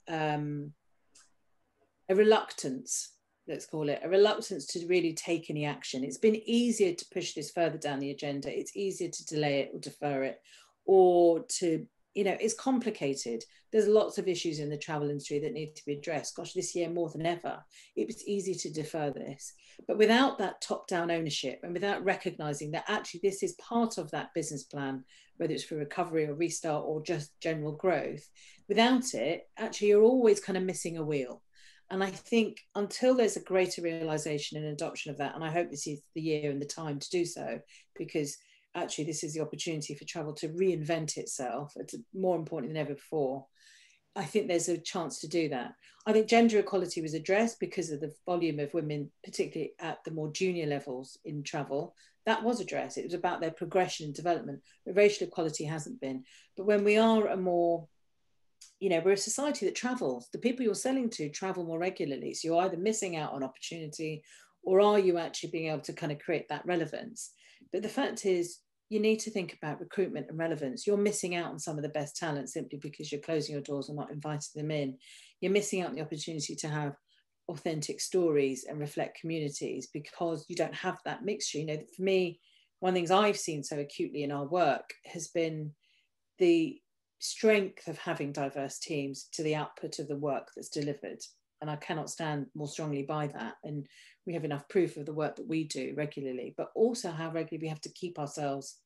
reluctance, let's call it, a reluctance to really take any action. It's been easier to push this further down the agenda. It's easier to delay it or defer it, or to, you know, it's complicated. There's lots of issues in the travel industry that need to be addressed. Gosh, this year more than ever, it was easy to defer this. But without that top-down ownership, and without recognizing that actually this is part of that business plan, whether it's for recovery or restart or just general growth, without it, actually you're always kind of missing a wheel. And I think until there's a greater realization and adoption of that, and I hope this is the year and the time to do so, because actually this is the opportunity for travel to reinvent itself. It's more important than ever before. I think there's a chance to do that. I think gender equality was addressed because of the volume of women, particularly at the more junior levels in travel. That was addressed. It was about their progression and development, but racial equality hasn't been. But when we are a more, you know, we're a society that travels. The people you're selling to travel more regularly. So you're either missing out on opportunity, or are you actually being able to kind of create that relevance? But the fact is, you need to think about recruitment and relevance. You're missing out on some of the best talent simply because you're closing your doors and not inviting them in. You're missing out on the opportunity to have authentic stories and reflect communities because you don't have that mixture. You know, for me, one of the things I've seen so acutely in our work has been the strength of having diverse teams to the output of the work that's delivered. And I cannot stand more strongly by that. And we have enough proof of the work that we do regularly, but also how regularly we have to keep ourselves,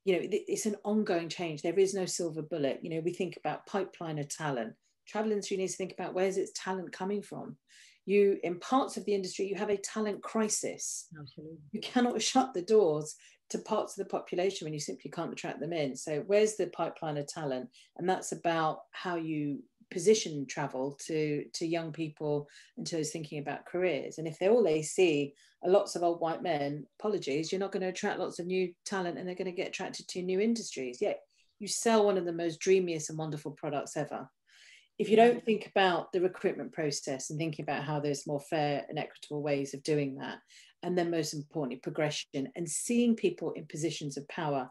you know, it's an ongoing change. There is no silver bullet. You know, we think about pipeline of talent. Travel industry needs to think about where's its talent coming from. You, in parts of the industry, you have a talent crisis. Absolutely. You cannot shut the doors to parts of the population when you simply can't attract them in. So where's the pipeline of talent? And that's about how you position travel to young people and to those thinking about careers. And if they see are lots of old white men, apologies, you're not going to attract lots of new talent, and they're going to get attracted to new industries. Yet you sell one of the most dreamiest and wonderful products ever. If you don't think about the recruitment process and thinking about how there's more fair and equitable ways of doing that, and then most importantly, progression and seeing people in positions of power.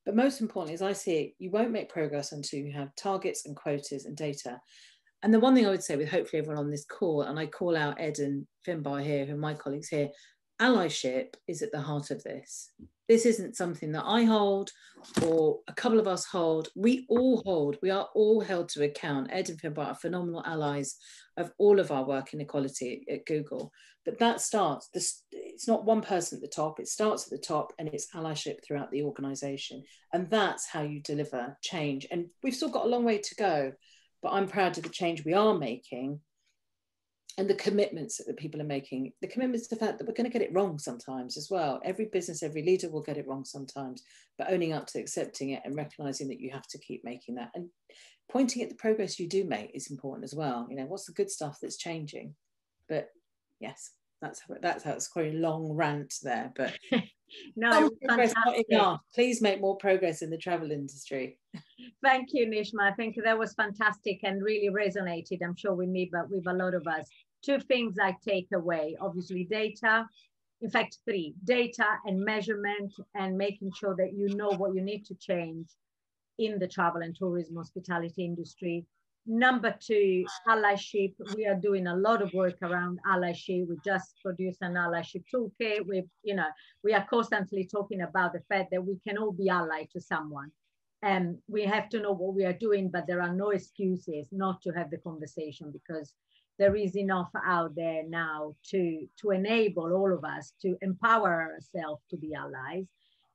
But most importantly, as I see it, you won't make progress until you have targets and quotas and data. And the one thing I would say with hopefully everyone on this call, and I call out Ed and Finbar here, who are my colleagues here, allyship is at the heart of this. This isn't something that I hold or a couple of us hold. We all hold. We are all held to account. Ed and Finbar are phenomenal allies of all of our work in equality at Google. But that starts, it's not one person at the top, it starts at the top, and it's allyship throughout the organisation. And that's how you deliver change. And we've still got a long way to go, but I'm proud of the change we are making and the commitments that the people are making. The commitments to the fact that we're going to get it wrong sometimes as well. Every business, every leader will get it wrong sometimes, but owning up to accepting it and recognising that you have to keep making that. And pointing at the progress you do make is important as well. You know, what's the good stuff that's changing? But yes, that's how it's quite a long rant there. But no, progress, not enough. Please make more progress in the travel industry. Thank you, Nishma. I think that was fantastic and really resonated, I'm sure, with me, but with a lot of us. Two things I take away, obviously data, in fact, three: data and measurement, and making sure that you know what you need to change in the travel and tourism hospitality industry. Number two, allyship. We are doing a lot of work around allyship. We just produced an allyship toolkit. We are constantly talking about the fact that we can all be allied to someone. And we have to know what we are doing, but there are no excuses not to have the conversation, because there is enough out there now to enable all of us to empower ourselves to be allies.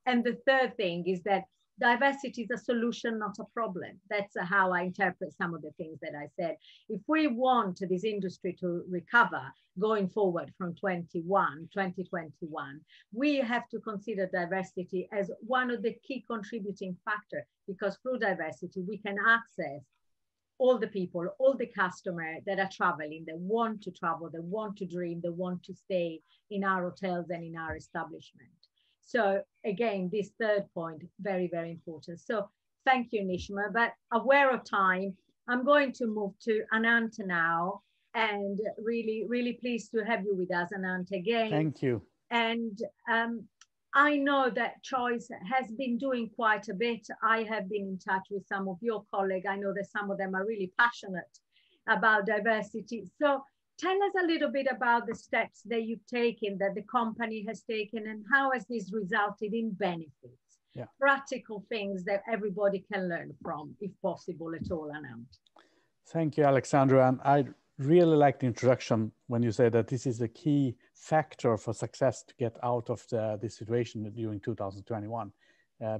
And the third thing is that diversity is a solution, not a problem. That's how I interpret some of the things that I said. If we want this industry to recover going forward from 2021, we have to consider diversity as one of the key contributing factors, because through diversity, we can access all the people, all the customers that are traveling, that want to travel, that want to dream, that want to stay in our hotels and in our establishment. So again, this third point, very, very important. So thank you, Nishma. But aware of time, I'm going to move to Anant now, and really, really pleased to have you with us, Anant, again. Thank you. And I know that Choice has been doing quite a bit. I have been in touch with some of your colleagues. I know that some of them are really passionate about diversity. So tell us a little bit about the steps that you've taken, that the company has taken, and how has this resulted in benefits? Yeah. Practical things that everybody can learn from, if possible at all, Anand. Thank you, Alexandra. And I really like the introduction when you say that this is a key factor for success to get out of this situation during 2021.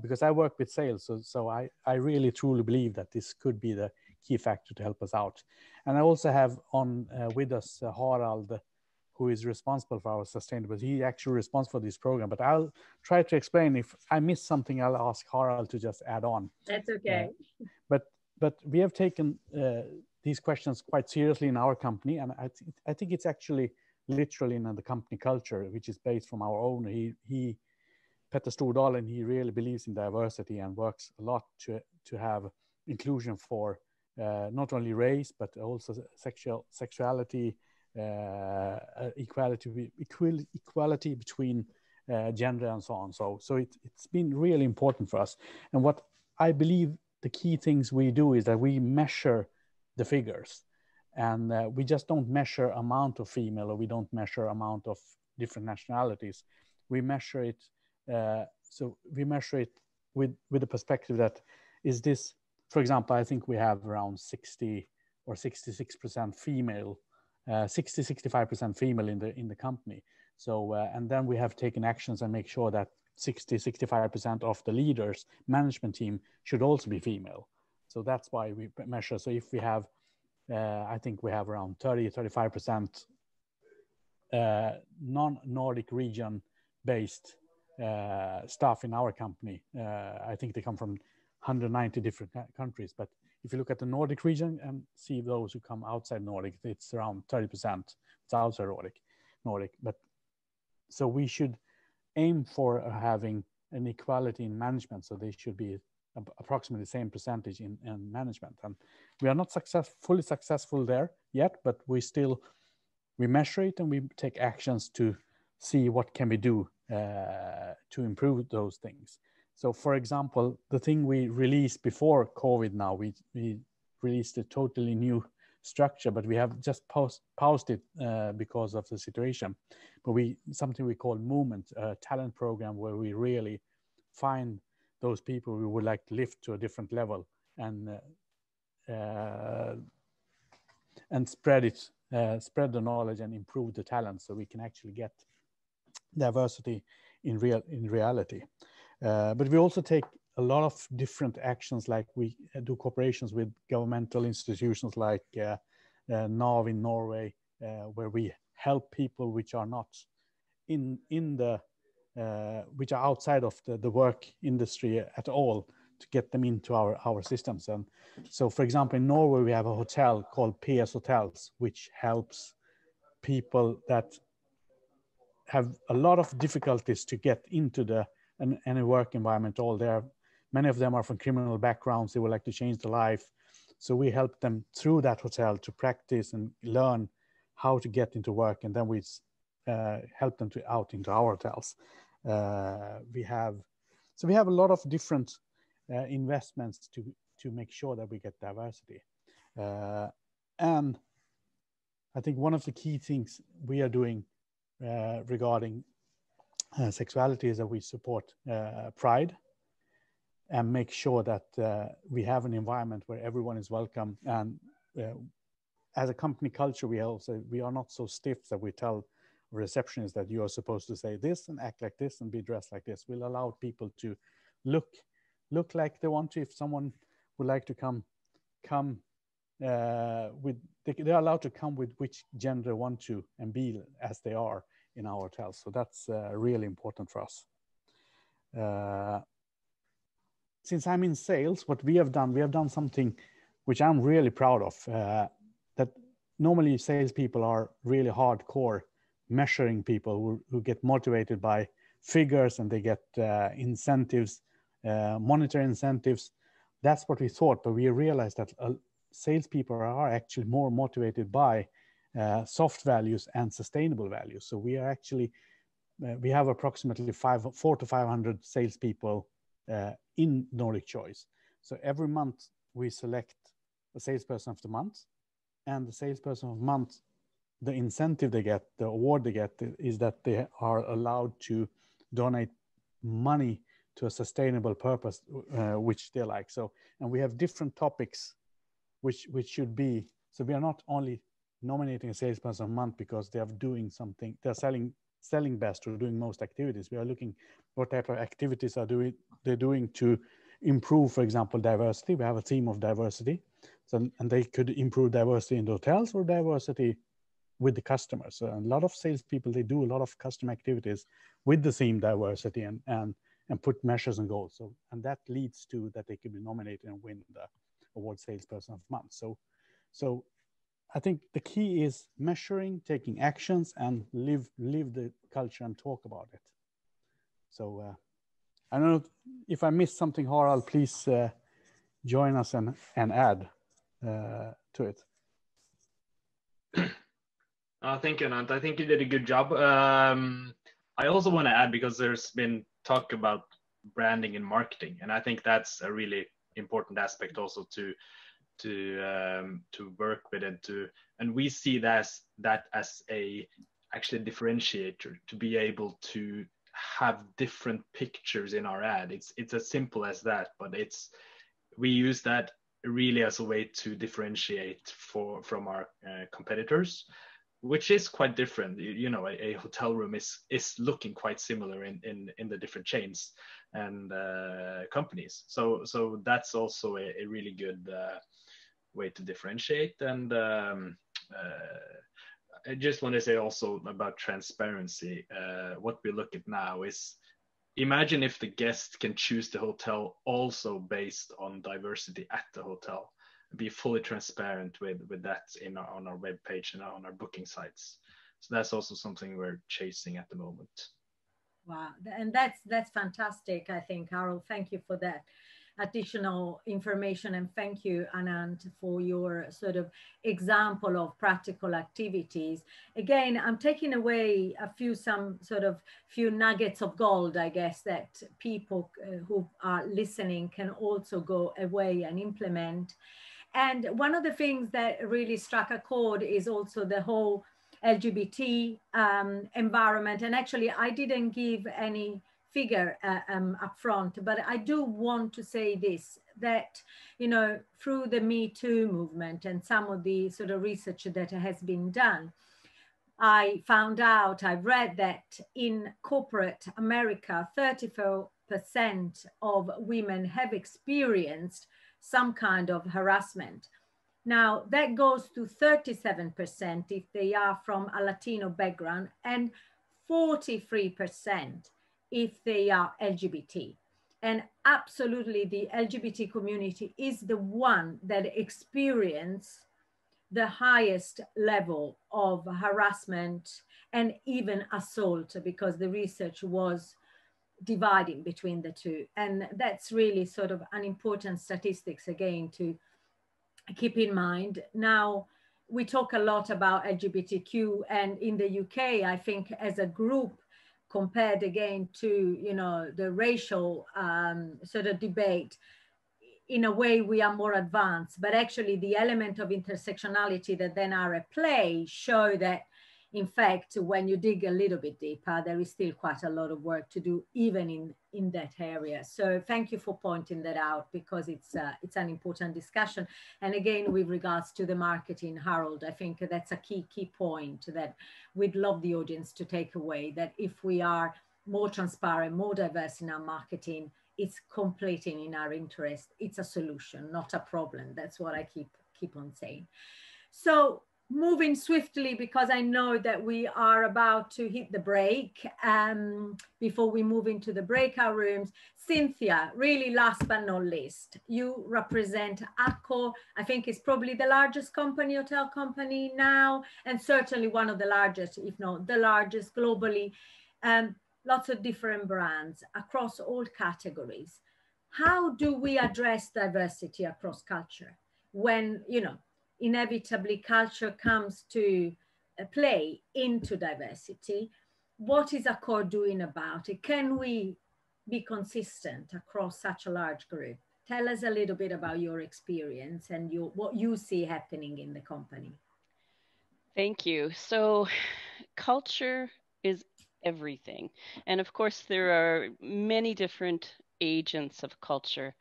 Because I work with sales, so I really truly believe that this could be the key factor to help us out. And I also have on with us Harald, who is responsible for our sustainability. He actually responsible for this program, but I'll try to explain. If I miss something, I'll ask Harald to just add on. That's okay. But we have taken these questions quite seriously in our company, and I think it's actually literally in the company culture, which is based from our owner. He Petter Stordal, and he really believes in diversity and works a lot to have inclusion for not only race but also sexuality, equality between gender and so on. So it's been really important for us. And what I believe the key things we do is that we measure the figures, and we just don't measure amount of female, or we don't measure amount of different nationalities. We measure it. So we measure it with the perspective that is this, for example, I think we have around 60 or 66% female, 65% female in the company. So and then we have taken actions and make sure that 65% of the leaders management team should also be female. So that's why we measure. So if we have, I think we have around 35% non-Nordic region based staff in our company. I think they come from 190 different countries. But if you look at the Nordic region and see those who come outside Nordic, it's around 30%. It's outside Nordic. But so we should aim for having an equality in management. So they should be approximately the same percentage in management. And we are not fully successful there yet, but we measure it and we take actions to see what can we do to improve those things. So for example, the thing we released before COVID now, we released a totally new structure, but we have just paused it because of the situation. But something we call Movement, a talent program where we really find those people we would like to lift to a different level and spread the knowledge and improve the talent so we can actually get diversity in reality. But we also take a lot of different actions, like we do cooperations with governmental institutions like NAV in Norway, where we help people which are not which are outside of the work industry at all, to get them into our systems. And so, for example, in Norway, we have a hotel called PS Hotels, which helps people that have a lot of difficulties to get into any work environment. Many of them are from criminal backgrounds. They would like to change their life. So we help them through that hotel to practice and learn how to get into work. And then we help them out into our hotels. We have a lot of different investments to make sure that we get diversity. And I think one of the key things we are doing regarding sexuality is that we support Pride and make sure that we have an environment where everyone is welcome. And as a company culture, we are not so stiff that we tell receptionists that you are supposed to say this and act like this and be dressed like this. We'll allow people to look like they want to. If someone would like to come with, they're allowed to come with which gender they want to and be as they are in our hotels. So that's really important for us. Since I'm in sales, what we have done something which I'm really proud of, that normally salespeople are really hardcore measuring people who get motivated by figures, and they get incentives, monetary incentives. That's what we thought, but we realized that salespeople are actually more motivated by soft values and sustainable values. So we are actually, we have approximately 400 to 500 salespeople in Nordic Choice. So every month we select a salesperson of the month, and the salesperson of the month the incentive they get, the award they get, is that they are allowed to donate money to a sustainable purpose, which they like. So, and we have different topics which should be, so we are not only nominating a salesperson a month because they are doing something, they're selling best or doing most activities. We are looking what type of activities they're doing to improve, for example, diversity. We have a team of diversity. So, and they could improve diversity in the hotels or diversity with the customers. So a lot of salespeople, they do a lot of custom activities with the theme diversity and put measures and goals. So, and that leads to that they could be nominated and win the award salesperson of the month. So I think the key is measuring, taking actions, and live the culture and talk about it. So I don't know if I missed something, Harald, please join us and add to it. Thank you, Anant. I think you did a good job. I also want to add, because there's been talk about branding and marketing, and I think that's a really important aspect also to work with, and we see that as a actually differentiator, to be able to have different pictures in our ad. It's as simple as that, but we use that really as a way to differentiate from our competitors, which is quite different. You know, a hotel room is looking quite similar in the different chains and companies. So that's also a really good way to differentiate. And I just want to say also about transparency. What we look at now is, imagine if the guest can choose the hotel also based on diversity at the hotel, be fully transparent with that on our webpage and on our booking sites. So that's also something we're chasing at the moment. Wow, and that's fantastic, I think, Harold. Thank you for that additional information, and thank you, Anant, for your sort of example of practical activities. Again, I'm taking away some few nuggets of gold, I guess, that people who are listening can also go away and implement. And one of the things that really struck a chord is also the whole LGBT environment. And actually, I didn't give any figure up front, but I do want to say this, that, you know, through the Me Too movement and some of the sort of research that has been done, I read that in corporate America, 34% of women have experienced some kind of harassment. Now that goes to 37% if they are from a Latino background, and 43% if they are LGBT. And absolutely the LGBT community is the one that experience the highest level of harassment and even assault, because the research was dividing between the two. And that's really sort of an important statistics, again, to keep in mind. Now, we talk a lot about LGBTQ, and in the UK, I think as a group, compared again to, you know, the racial sort of debate, in a way we are more advanced, but actually the element of intersectionality that then are at play show that, in fact, when you dig a little bit deeper, there is still quite a lot of work to do, even in that area. So thank you for pointing that out, because it's an important discussion. And again, with regards to the marketing, Harold, I think that's a key point that we'd love the audience to take away, that if we are more transparent, more diverse in our marketing, it's completing in our interest. It's a solution, not a problem. That's what I keep on saying. So moving swiftly, because I know that we are about to hit the break, before we move into the breakout rooms. Cynthia, really last but not least, you represent Accor. I think it's probably the largest hotel company now, and certainly one of the largest, if not the largest globally. Lots of different brands across all categories. How do we address diversity across culture when, you know, inevitably culture comes to play into diversity? What is Accor doing about it? Can we be consistent across such a large group? Tell us a little bit about your experience and what you see happening in the company. Thank you. So culture is everything. And of course, there are many different agents of culture.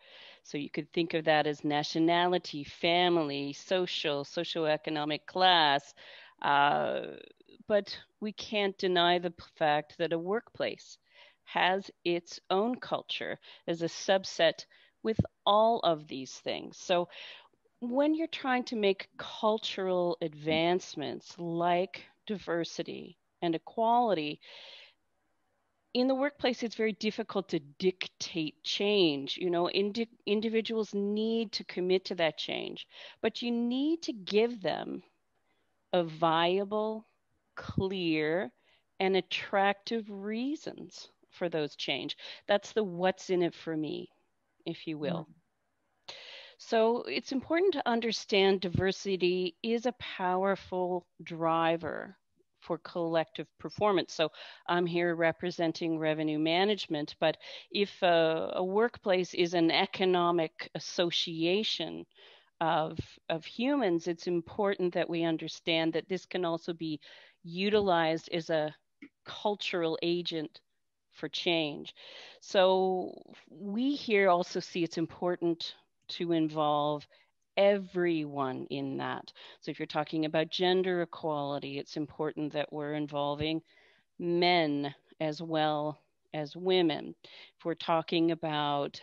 So you could think of that as nationality, family, socioeconomic class. Uh, but we can't deny the fact that a workplace has its own culture as a subset with all of these things. So when you're trying to make cultural advancements like diversity and equality, in the workplace, it's very difficult to dictate change. You know, individuals need to commit to that change, but you need to give them a viable, clear, and attractive reasons for those change. That's the what's in it for me, if you will. So it's important to understand diversity is a powerful driver for collective performance. So I'm here representing revenue management, but if a workplace is an economic association of humans, it's important that we understand that this can also be utilized as a cultural agent for change. So we here also see it's important to involve everyone in that. So if you're talking about gender equality, it's important that we're involving men as well as women. If we're talking about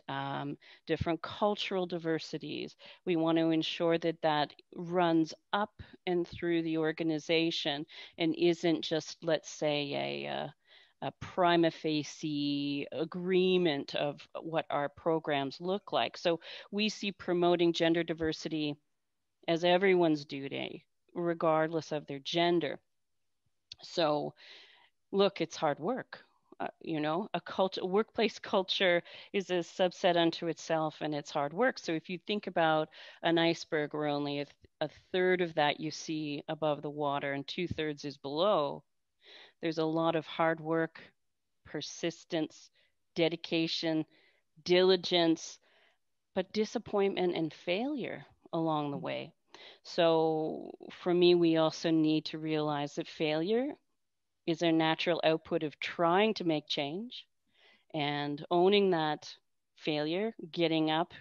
different cultural diversities, we want to ensure that that runs up and through the organization and isn't just, let's say, a prima facie agreement of what our programs look like. So we see promoting gender diversity as everyone's duty, regardless of their gender. So look, it's hard work. You know, a workplace culture is a subset unto itself, and it's hard work. So if you think about an iceberg where only a third of that you see above the water and 2/3 is below, there's a lot of hard work, persistence, dedication, diligence, but disappointment and failure along the way. So for me, we also need to realize that failure is a natural output of trying to make change, and owning that failure, getting up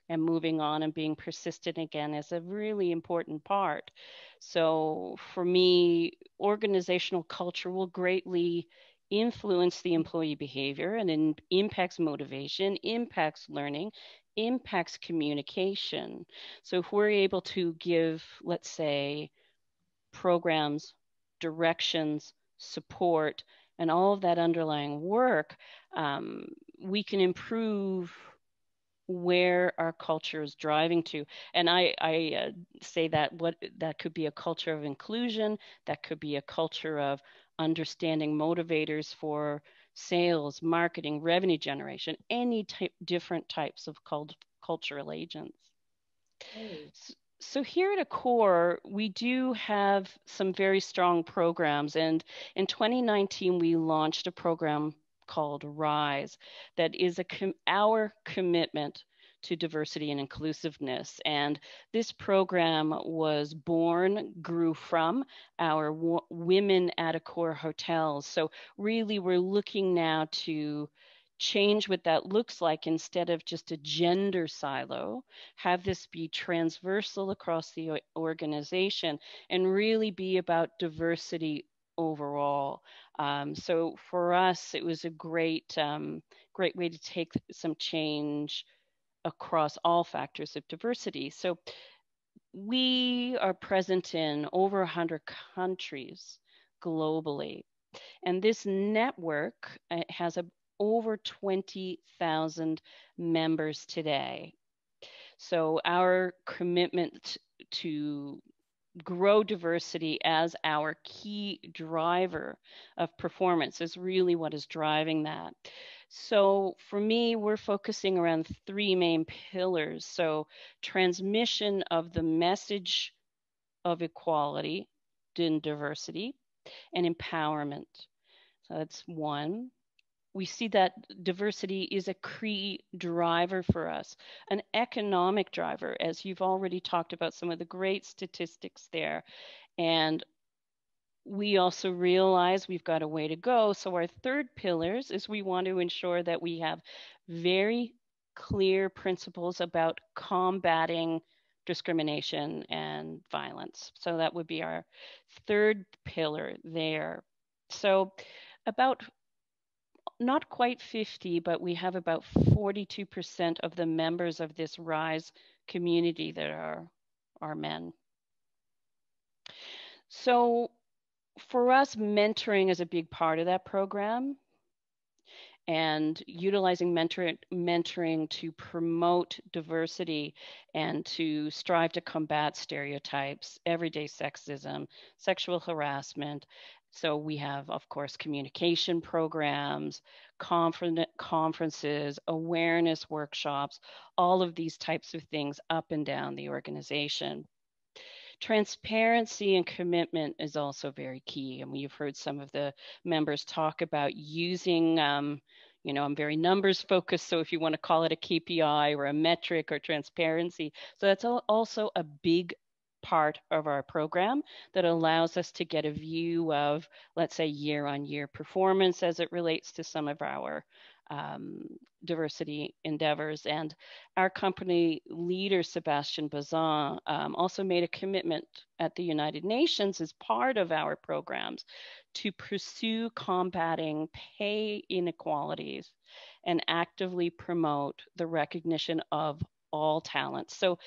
and moving on and being persistent again is a really important part. So for me, organizational culture will greatly influence the employee behavior and impacts motivation, impacts learning, impacts communication. So if we're able to give, let's say, programs, directions, support, and all of that underlying work, we can improve where our culture is driving to. And I say that that could be a culture of inclusion, that could be a culture of understanding motivators for sales, marketing, revenue generation, any different types of cultural agents. So here at Accor, we do have some very strong programs. And in 2019, we launched a program called RISE that is our commitment to diversity and inclusiveness. And this program was grew from our Women at Accor hotels. So really, we're looking now to change what that looks like. Instead of just a gender silo, have this be transversal across the organization and really be about diversity overall. So for us, it was a great way to take some change across all factors of diversity. So we are present in over 100 countries globally. And this network has over 20,000 members today. So our commitment to grow diversity as our key driver of performance is really what is driving that. So for me, we're focusing around 3 main pillars. So transmission of the message of equality and diversity and empowerment. So that's one. We see that diversity is a key driver for us, an economic driver, as you've already talked about some of the great statistics there. And we also realize we've got a way to go. So our third pillars is we want to ensure that we have very clear principles about combating discrimination and violence. So that would be our third pillar there. So about not quite 50, but we have about 42% of the members of this RISE community that are men. So for us, mentoring is a big part of that program, and utilizing mentoring to promote diversity and to strive to combat stereotypes, everyday sexism, sexual harassment. So we have, of course, communication programs, conferences, awareness workshops, all of these types of things up and down the organization. Transparency and commitment is also very key. And we've heard some of the members talk about using, you know, I'm very numbers focused. So if you want to call it a KPI or a metric or transparency. So that's also a big part of our program that allows us to get a view of, let's say, year-on-year performance as it relates to some of our diversity endeavors. And our company leader, Sebastian Bazin, also made a commitment at the United Nations as part of our programs to pursue combating pay inequalities and actively promote the recognition of all talents. So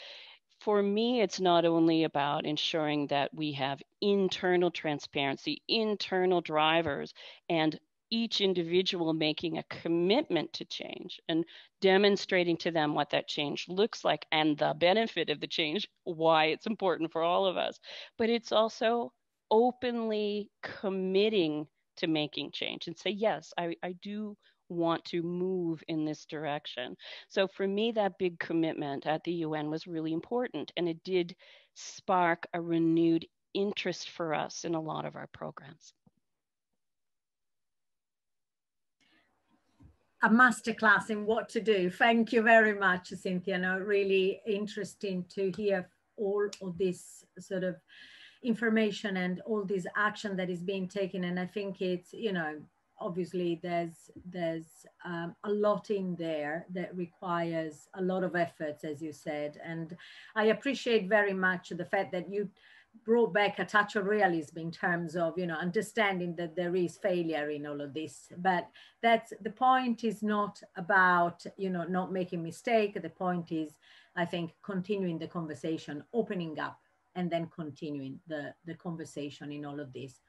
for me, it's not only about ensuring that we have internal transparency, internal drivers, and each individual making a commitment to change and demonstrating to them what that change looks like and the benefit of the change, why it's important for all of us. But it's also openly committing to making change and say, yes, I do want to move in this direction. So for me, that big commitment at the UN was really important, and it did spark a renewed interest for us in a lot of our programs. A masterclass in what to do. Thank you very much, Cynthia. No, really interesting to hear all of this sort of information and all this action that is being taken. And I think it's, you know, obviously there's a lot in there that requires a lot of efforts, as you said. And I appreciate very much the fact that you brought back a touch of realism in terms of, you know, understanding that there is failure in all of this. But that's the point, is not about, you know, not making mistake. The point is, I think, continuing the conversation, opening up, and then continuing the conversation in all of this.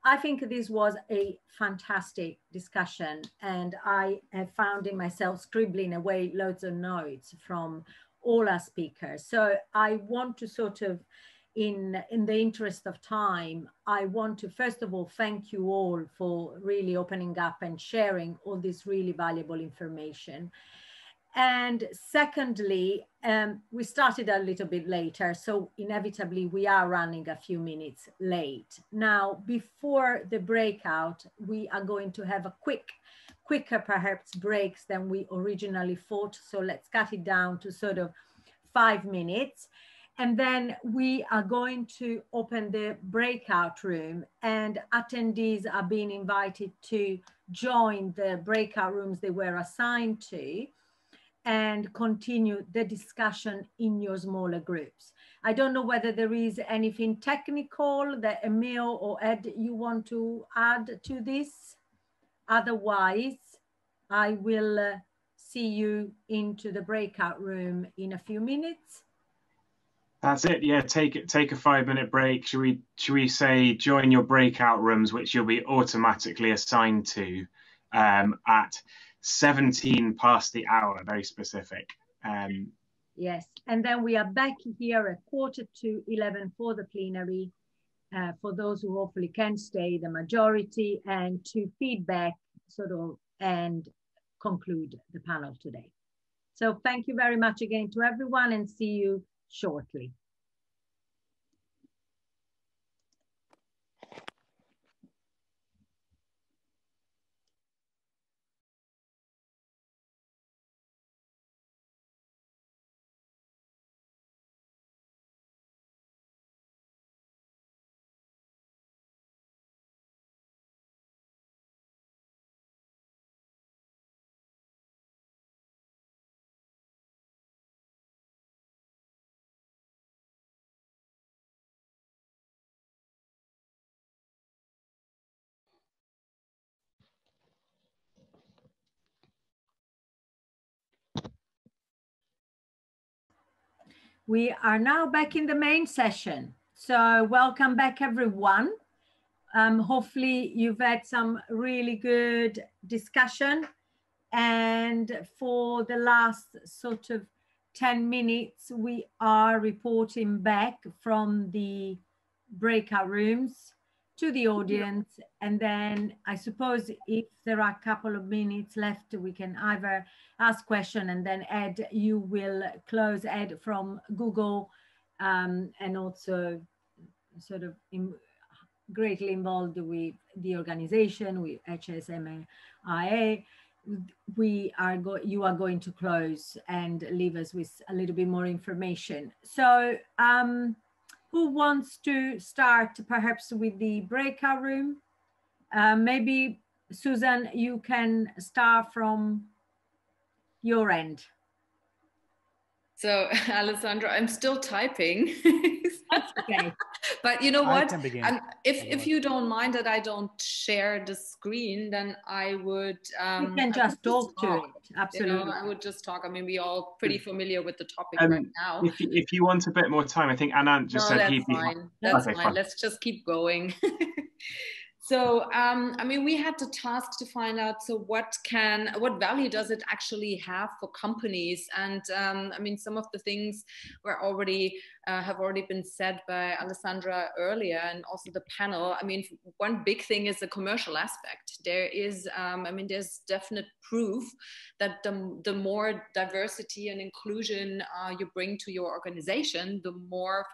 I think this was a fantastic discussion, and I have found in myself scribbling away loads of notes from all our speakers. So I want to sort of, in the interest of time, I want to first of all thank you all for really opening up and sharing all this really valuable information. And secondly, we started a little bit later, so inevitably we are running a few minutes late. Now, before the breakout, we are going to have a quicker perhaps breaks than we originally thought. So let's cut it down to sort of 5 minutes. And then we are going to open the breakout room, and attendees are being invited to join the breakout rooms they were assigned to and continue the discussion in your smaller groups. I don't know whether there is anything technical that Emil or Ed you want to add to this. Otherwise, I will see you into the breakout room in a few minutes. That's it. Yeah, take a 5-minute break. Should we say join your breakout rooms, which you'll be automatically assigned to at 17 past the hour, very specific. Yes, and then we are back here at 11:15 for the plenary, for those who hopefully can stay, the majority, and to feedback sort of and conclude the panel today. So thank you very much again to everyone, and see you shortly. We are now back in the main session. So welcome back, everyone. Hopefully you've had some really good discussion. And for the last sort of 10 minutes, we are reporting back from the breakout rooms to the audience. And then I suppose if there are a couple of minutes left, we can either ask question, and then Ed, you will close, Ed from Google, and also sort of greatly involved with the organization, with HSMAI. You are going to close and leave us with a little bit more information. So who wants to start perhaps with the breakout room? Maybe Susan, you can start from your end. So Alessandra, I'm still typing. That's okay. But you know what? If you don't mind that I don't share the screen, then I would. You can just talk to it. Absolutely. You know, I would just talk. I mean, we're all pretty familiar with the topic right now. If you want a bit more time, I think Anant just said he'd be fine. That's fine. Let's just keep going. So, I mean, we had the task to find out, so what value does it actually have for companies? And I mean, some of the things were already, have already been said by Alessandra earlier, and also the panel. I mean, one big thing is the commercial aspect. There is, I mean, there's definite proof that the more diversity and inclusion you bring to your organization, the more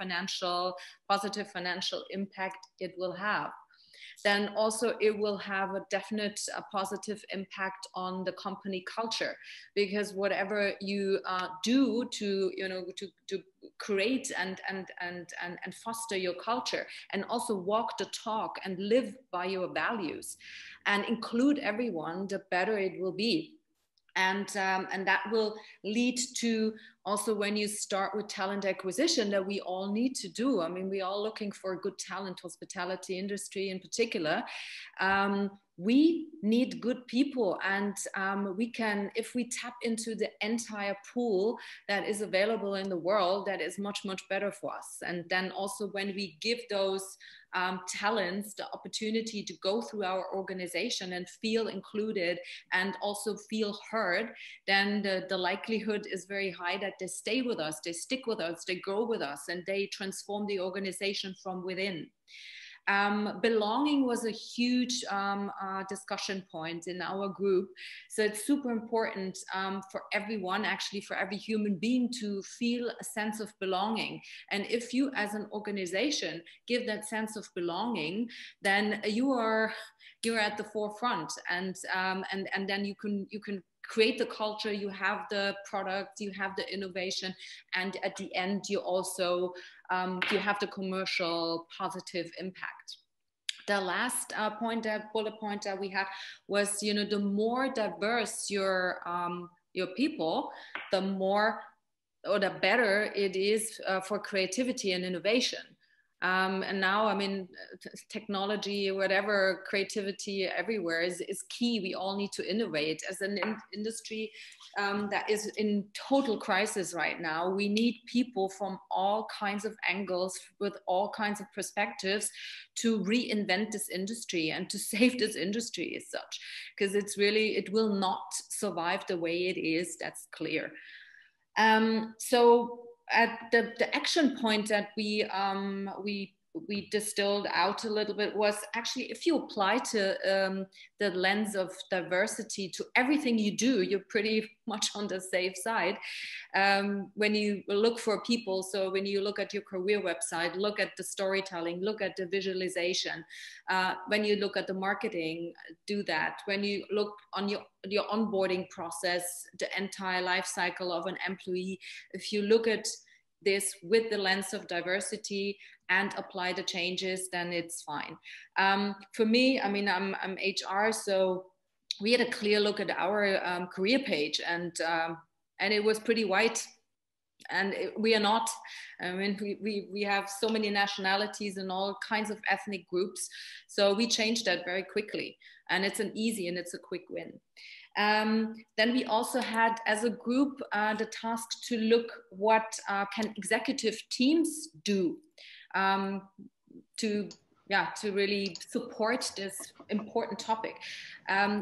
positive financial impact it will have. Then also it will have a definite positive impact on the company culture, because whatever you do to, you know, to create and foster your culture, and also walk the talk and live by your values and include everyone, the better it will be. And that will lead to also, when you start with talent acquisition, that we all need to do. I mean, we're all looking for good talent, hospitality industry in particular. We need good people, and we can, if we tap into the entire pool that is available in the world, that is much, much better for us. And then also when we give those talents the opportunity to go through our organization and feel included and also feel heard, then the likelihood is very high that they stay with us, they stick with us, they grow with us, and they transform the organization from within. Belonging was a huge discussion point in our group. So it's super important for everyone, actually for every human being, to feel a sense of belonging. And if you as an organization give that sense of belonging, then you're at the forefront, and then you can create the culture, you have the product, you have the innovation, and at the end you also you have the commercial positive impact. The last bullet point that we had was, you know, the more diverse your people, the more or the better it is for creativity and innovation. And now, I mean, technology, whatever, creativity everywhere is key. We all need to innovate. As an industry that is in total crisis right now, we need people from all kinds of angles, with all kinds of perspectives, to reinvent this industry and to save this industry as such. Because it will not survive the way it is, that's clear. So at the action point that we distilled out a little bit was actually, if you apply to the lens of diversity to everything you do, you're pretty much on the safe side. When you look for people, so when you look at your career website, look at the storytelling, look at the visualization. When you look at the marketing, do that. When you look on your onboarding process, the entire life cycle of an employee, if you look at this with the lens of diversity and apply the changes, then it's fine. For me, I mean, I'm HR, so we had a clear look at our career page, and it was pretty white. we are not. I mean, we have so many nationalities and all kinds of ethnic groups. So we changed that very quickly, and it's an easy and it's a quick win. Then we also had, as a group, the task to look what can executive teams do to really support this important topic.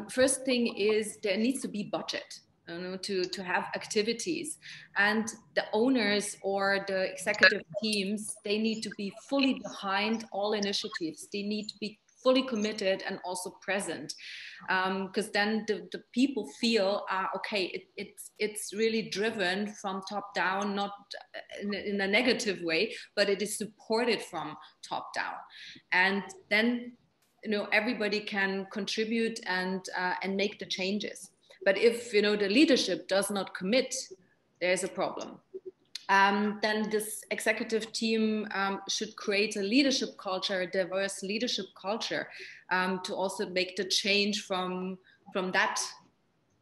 First thing is there needs to be budget. To have activities, and the owners or the executive teams, they need to be fully behind all initiatives. They need to be fully committed and also present, because then the people feel, okay, it's really driven from top down, not in a negative way, but it is supported from top down. And then, everybody can contribute and make the changes. But if, the leadership does not commit, there's a problem. Then this executive team should create a leadership culture, a diverse leadership culture, to also make the change from that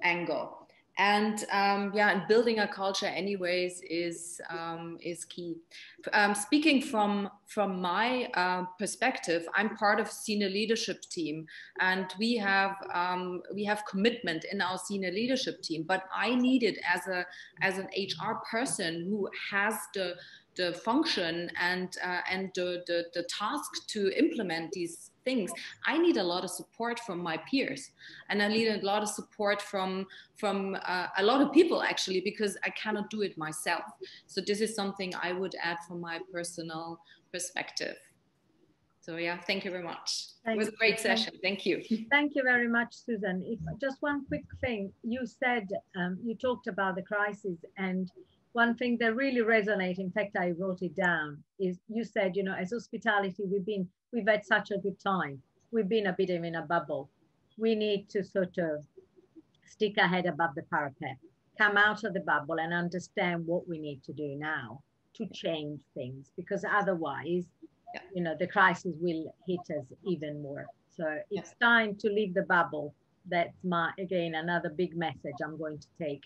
angle. And and building a culture anyways is key. Speaking from my perspective, I'm part of senior leadership team, and we have commitment in our senior leadership team. But I needed as an HR person who has the function and the task to implement these things, I need a lot of support from my peers, and I need a lot of support from a lot of people, actually, because I cannot do it myself. So this is something I would add from my personal perspective. So yeah, thank you very much. It was a great session. Thank you. Thank you very much, Susan. Just one quick thing, you said, you talked about the crisis, and one thing that really resonates, in fact, I wrote it down, is you said, as hospitality, we've had such a good time. We've been a bit in a bubble. We need to sort of stick our head above the parapet, come out of the bubble and understand what we need to do now to change things, because otherwise, the crisis will hit us even more. So it's time to leave the bubble. That's again, another big message I'm going to take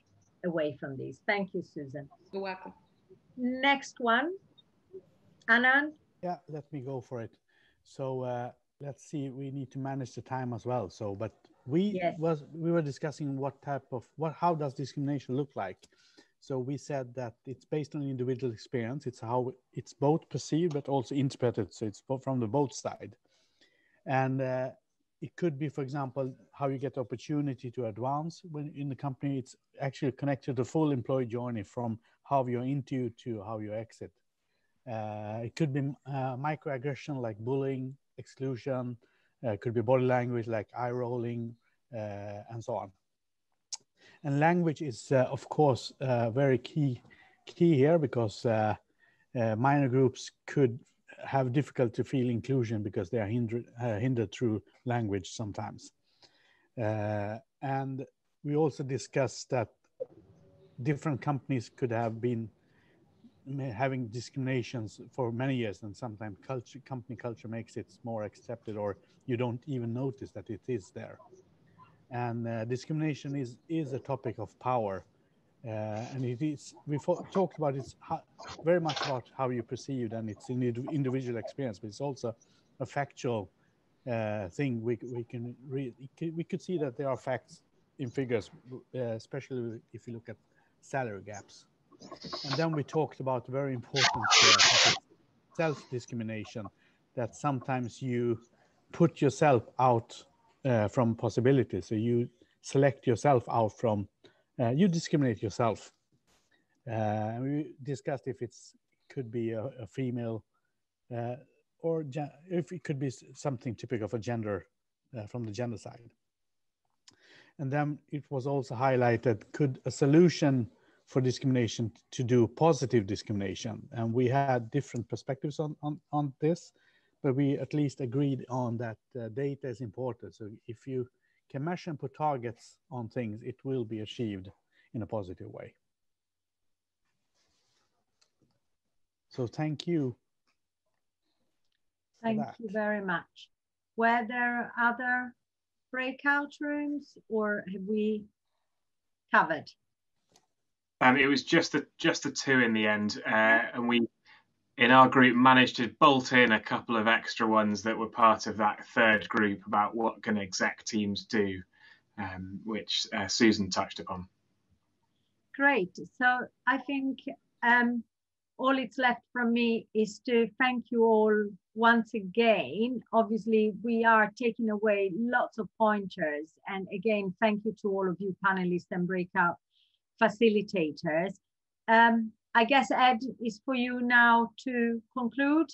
away from this. Thank you, Susan. You're welcome. Next one, Anand. Yeah, let me go for it. So let's see, we need to manage the time as well. So, but we were discussing how does discrimination look like? So we said that it's based on individual experience. It's how it's both perceived, but also interpreted. So it's from the both side. And it could be, for example, how you get opportunity to advance when in the company. It's actually connected to the full employee journey, from how you're into to how you exit. It could be microaggression like bullying, exclusion. It could be body language like eye rolling, and so on. And language is, of course, very key here, because minor groups could have difficult to feel inclusion because they are hindered through language sometimes. And we also discussed that different companies could have been having discriminations for many years, and sometimes company culture makes it more accepted, or you don't even notice that it is there. And discrimination is a topic of power, and it is, we talked about it's very much about how you perceive, and it's an individual experience, but it's also a factual thing. We could see that there are facts in figures, especially if you look at salary gaps. And then we talked about very important topic, self-discrimination, that sometimes you put yourself out from possibilities. So you select yourself out from, you discriminate yourself. We discussed if it could be a female, or if it could be something typical of a gender, from the gender side. And then it was also highlighted, could a solution for discrimination to do positive discrimination? And we had different perspectives on this, but we at least agreed on that data is important. So if you can measure and put targets on things, it will be achieved in a positive way. So thank you. Thank you very much. Were there other breakout rooms, or have we covered? It was just the two in the end, and we, in our group, managed to bolt in a couple of extra ones that were part of that third group about what can exec teams do, which Susan touched upon. Great. So I think all it's left from me is to thank you all once again. Obviously, we are taking away lots of pointers. And again, thank you to all of you panelists and breakout facilitators. I guess, Ed, is for you now to conclude.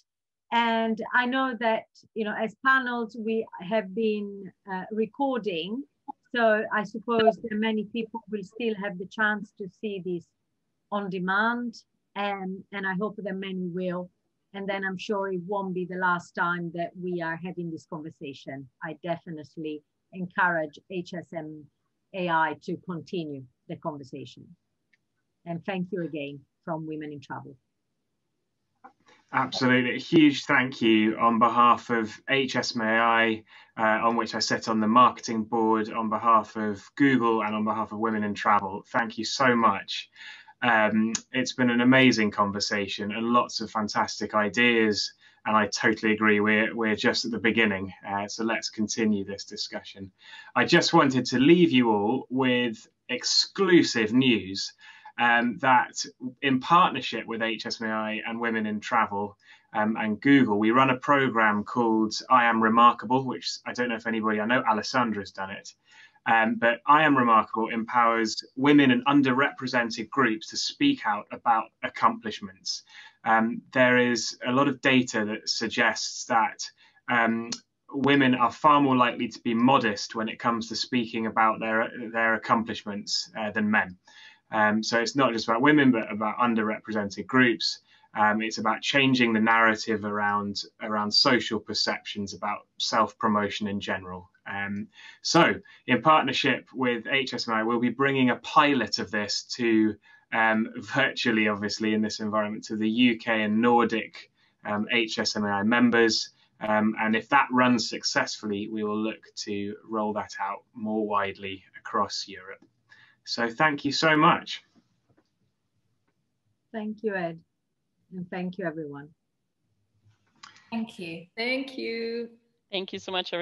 And I know that, you know, as panels, we have been recording. So I suppose that many people will still have the chance to see this on demand. And I hope that many will. And then I'm sure it won't be the last time that we are having this conversation. I definitely encourage HSMAI to continue the conversation. And thank you again from Women in Travel. Absolutely. A huge thank you on behalf of HSMAI, on which I sit on the marketing board, on behalf of Google and on behalf of Women in Travel. Thank you so much. It's been an amazing conversation and lots of fantastic ideas. And I totally agree, we're just at the beginning. So let's continue this discussion. I just wanted to leave you all with exclusive news. That in partnership with HSMAI and Women in Travel and Google, we run a program called I Am Remarkable, which I don't know if anybody, I know Alessandra's done it, but I Am Remarkable empowers women and underrepresented groups to speak out about accomplishments. There is a lot of data that suggests that women are far more likely to be modest when it comes to speaking about their accomplishments than men. So it's not just about women, but about underrepresented groups. It's about changing the narrative around social perceptions about self-promotion in general. So in partnership with HSMAI, we'll be bringing a pilot of this to virtually, obviously, in this environment, to the UK and Nordic HSMAI members. And if that runs successfully, we will look to roll that out more widely across Europe. So thank you so much. Thank you, Ed. And thank you, everyone. Thank you. Thank you. Thank you so much, everyone.